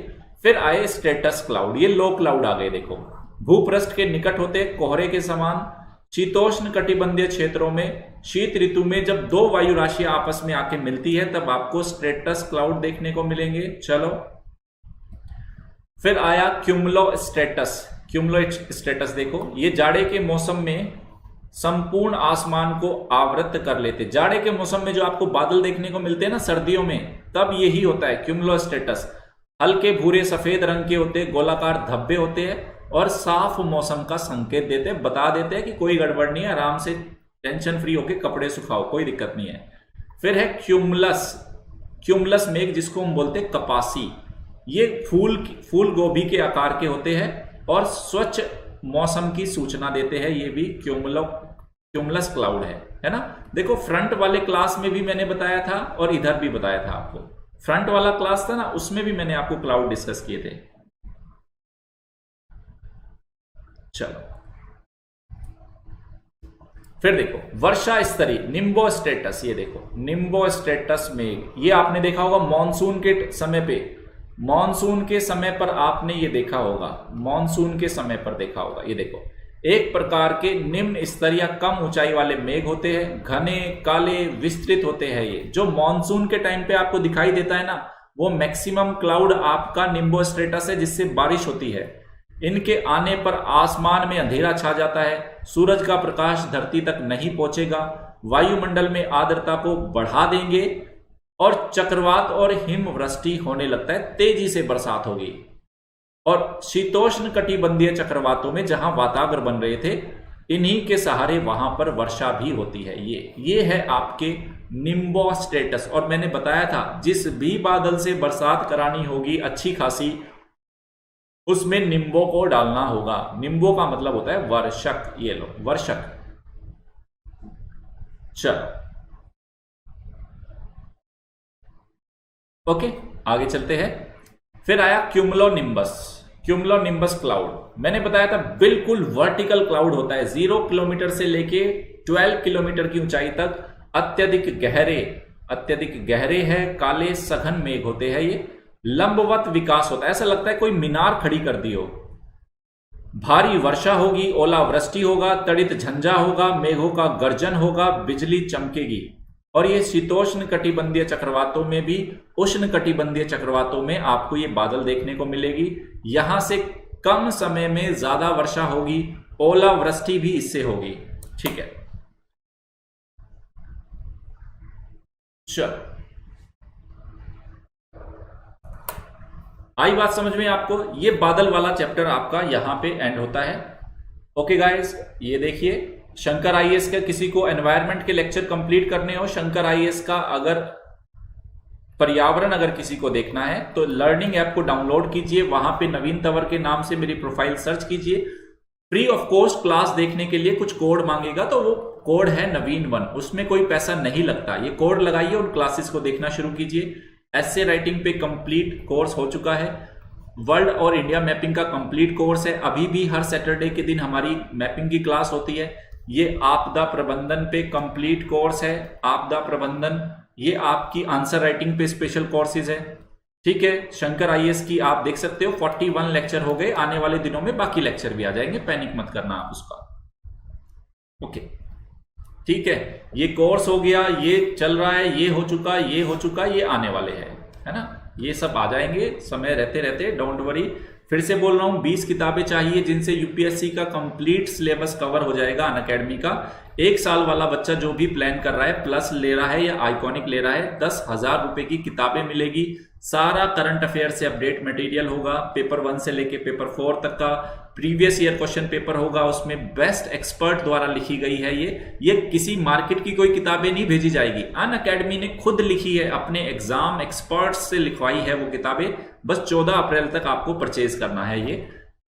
फिर आए स्ट्रेटस क्लाउड, ये लो क्लाउड आ गए। देखो भूपृष्ठ के निकट होते, कोहरे के समान, शीतोष्ण कटिबंधीय क्षेत्रों में शीत ऋतु में जब दो वायु राशियां आपस में आके मिलती है तब आपको स्ट्रेटस क्लाउड देखने को मिलेंगे। चलो फिर आया क्यूमुलो स्ट्रेटस। क्यूमुलो स्ट्रेटस देखो, ये जाड़े के मौसम में संपूर्ण आसमान को आवृत कर लेते। जाड़े के मौसम में जो आपको बादल देखने को मिलते हैं ना सर्दियों में, तब यही होता है क्यूमुलो स्ट्रेटस। हल्के भूरे सफेद रंग के होते, गोलाकार धब्बे होते हैं और साफ मौसम का संकेत देते, बता देते हैं कि कोई गड़बड़ नहीं है, आराम से टेंशन फ्री होके कपड़े सुखाओ, कोई दिक्कत नहीं है। फिर है क्यूमुलस। क्यूमुलस मेघ जिसको हम बोलते हैं कपासी, ये फूल गोभी के आकार के होते हैं और स्वच्छ मौसम की सूचना देते हैं। ये भी क्यूमुलस क्लाउड है ना। देखो फ्रंट वाले क्लास में भी मैंने बताया था और इधर भी बताया था आपको। फ्रंट वाला क्लास था ना, उसमें भी मैंने आपको क्लाउड डिस्कस किए थे। चलो फिर देखो वर्षा स्तरी निम्बो स्टेटस। ये देखो निम्बो स्टेटस में ये आपने देखा होगा मॉनसून के समय पे, मॉनसून के समय पर आपने ये देखा होगा, मॉनसून के समय पर देखा होगा। ये देखो एक प्रकार के निम्न स्तर या कम ऊंचाई वाले मेघ होते हैं, घने काले विस्तृत होते हैं। ये जो मॉनसून के टाइम पे आपको दिखाई देता है ना, वो मैक्सिमम क्लाउड आपका निम्बो स्टेटस है, जिससे बारिश होती है। इनके आने पर आसमान में अंधेरा छा जाता है, सूरज का प्रकाश धरती तक नहीं पहुंचेगा, वायुमंडल में आर्द्रता को बढ़ा देंगे और चक्रवात और हिमवृष्टि होने लगता है, तेजी से बरसात होगी। और शीतोष्ण कटिबंधीय चक्रवातों में जहां वातावरण बन रहे थे, इन्हीं के सहारे वहां पर वर्षा भी होती है। ये है आपके निम्बो स्टेटस। और मैंने बताया था जिस भी बादल से बरसात करानी होगी अच्छी खासी, उसमें निम्बो को डालना होगा। निम्बो का मतलब होता है वर्षक। ये लो वर्षक। चलो ओके आगे चलते हैं। फिर आया क्यूमुलोनिम्बस। क्यूमुलोनिम्बस क्लाउड मैंने बताया था बिल्कुल वर्टिकल क्लाउड होता है, 0 किलोमीटर से लेके 12 किलोमीटर की ऊंचाई तक अत्यधिक गहरे है, काले सघन मेघ होते हैं। ये लंबवत विकास होता है, ऐसा लगता है कोई मीनार खड़ी कर दी हो। भारी वर्षा होगी, ओलावृष्टि होगा, तड़ित झंझा होगा, मेघों का गर्जन होगा, बिजली चमकेगी। और ये शीतोष्ण कटिबंधीय चक्रवातों में भी, उष्ण कटिबंधीय चक्रवातों में आपको ये बादल देखने को मिलेगी। यहां से कम समय में ज्यादा वर्षा होगी, ओलावृष्टि भी इससे होगी। ठीक है, चलो आई बात समझ में आपको। ये बादल वाला चैप्टर आपका यहां पे एंड होता है। ओके गाइस, ये देखिए शंकर आईएएस का किसी को एनवायरनमेंट के लेक्चर कंप्लीट करने हो, शंकर आईएएस का अगर पर्यावरण अगर किसी को देखना है तो लर्निंग ऐप को डाउनलोड कीजिए, वहां पे नवीन तंवर के नाम से मेरी प्रोफाइल सर्च कीजिए। फ्री ऑफ कॉस्ट क्लास देखने के लिए कुछ कोड मांगेगा, तो वो कोड है नवीन1, उसमें कोई पैसा नहीं लगता। ये कोड लगाइए, उन क्लासेस को देखना शुरू कीजिए। एस्से राइटिंग पे कंप्लीट कोर्स हो चुका है। वर्ल्ड और इंडिया मैपिंग का कंप्लीट कोर्स है। अभी भी हर सैटरडे के दिन हमारी मैपिंग की क्लास होती है। ये आपदा प्रबंधन पे कंप्लीट कोर्स है। आपदा प्रबंधन, ये आपकी आंसर राइटिंग पे स्पेशल कोर्सेज है। ठीक है, शंकर आईएएस की आप देख सकते हो 41 लेक्चर हो गए। आने वाले दिनों में बाकी लेक्चर भी आ जाएंगे, पैनिक मत करना आप उसका। ओके, ठीक है, ये कोर्स हो गया, ये चल रहा है, ये हो चुका, ये हो चुका, ये आने वाले हैं, है ना। ये सब आ जाएंगे समय रहते रहते, डोंट वरी। फिर से बोल रहा हूं, 20 किताबें चाहिए जिनसे यूपीएससी का कंप्लीट सिलेबस कवर हो जाएगा अनअकैडमी का। 1 साल वाला बच्चा जो भी प्लान कर रहा है, प्लस ले रहा है या आइकॉनिक ले रहा है, 10,000 रुपए की किताबें मिलेगी। सारा करंट अफेयर से अपडेट मटेरियल होगा, पेपर 1 से लेके पेपर 4 तक का प्रीवियस ईयर क्वेश्चन पेपर होगा। उसमें बेस्ट एक्सपर्ट द्वारा लिखी गई है। ये किसी मार्केट की कोई किताबें नहीं भेजी जाएगी, अनअकैडमी ने खुद लिखी है, अपने एग्जाम एक्सपर्ट्स से लिखवाई है वो किताबें। बस 14 अप्रैल तक आपको परचेज करना है ये।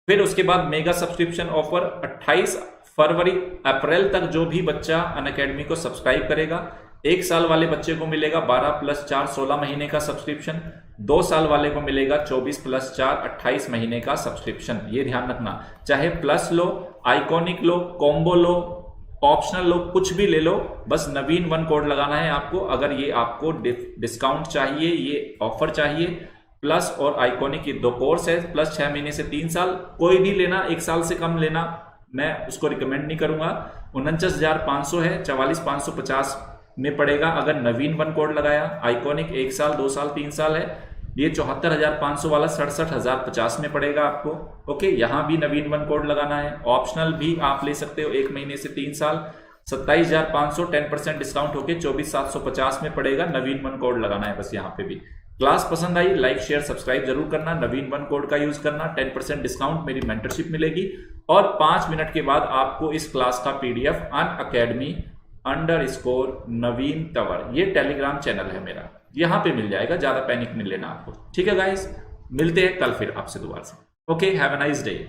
फिर उसके बाद मेगा सब्सक्रिप्शन ऑफर 28 फरवरी अप्रैल तक जो भी बच्चा अनअकैडमी को सब्सक्राइब करेगा, 1 साल वाले बच्चे को मिलेगा 12 + 4 16 महीने का सब्सक्रिप्शन, 2 साल वाले को मिलेगा 24 + 4 28 महीने का सब्सक्रिप्शन। ये ध्यान रखना, चाहे प्लस लो, आइकॉनिक लो, कॉम्बो लो, ऑप्शनल लो, कुछ भी ले लो, बस नवीन1 कोड लगाना है आपको। अगर ये आपको डिस्काउंट चाहिए, ये ऑफर चाहिए, प्लस और आइकॉनिक ये 2 कोर्स है, प्लस 6 महीने से 3 साल, कोई भी लेना, 1 साल से कम लेना मैं उसको रिकमेंड नहीं करूंगा। 49,500 है, 44,550 में पड़ेगा अगर नवीन1 कोड लगाया। आइकॉनिक 1 साल, 2 साल, 3 साल है, ये 74,500 वाला 67,050 में पड़ेगा आपको। ओके, यहां भी नवीन1 कोड लगाना है। ऑप्शनल भी आप ले सकते हो 1 महीने से 3 साल, 27,500 10% डिस्काउंट होके 24,750 में पड़ेगा। नवीन1 कोड लगाना है बस। यहाँ पे भी क्लास पसंद आई, लाइक शेयर सब्सक्राइब जरूर करना। नवीन1 कोड का यूज करना, 10% डिस्काउंट मेरी मेंटरशिप मिलेगी। और 5 मिनट के बाद आपको इस क्लास का पीडीएफ unacademy_नवीन तंवर, ये टेलीग्राम चैनल है मेरा, यहां पे मिल जाएगा। ज्यादा पैनिक नहीं लेना आपको। ठीक है गाइस, मिलते हैं कल फिर आपसे दोबारा से। Okay, have a nice day.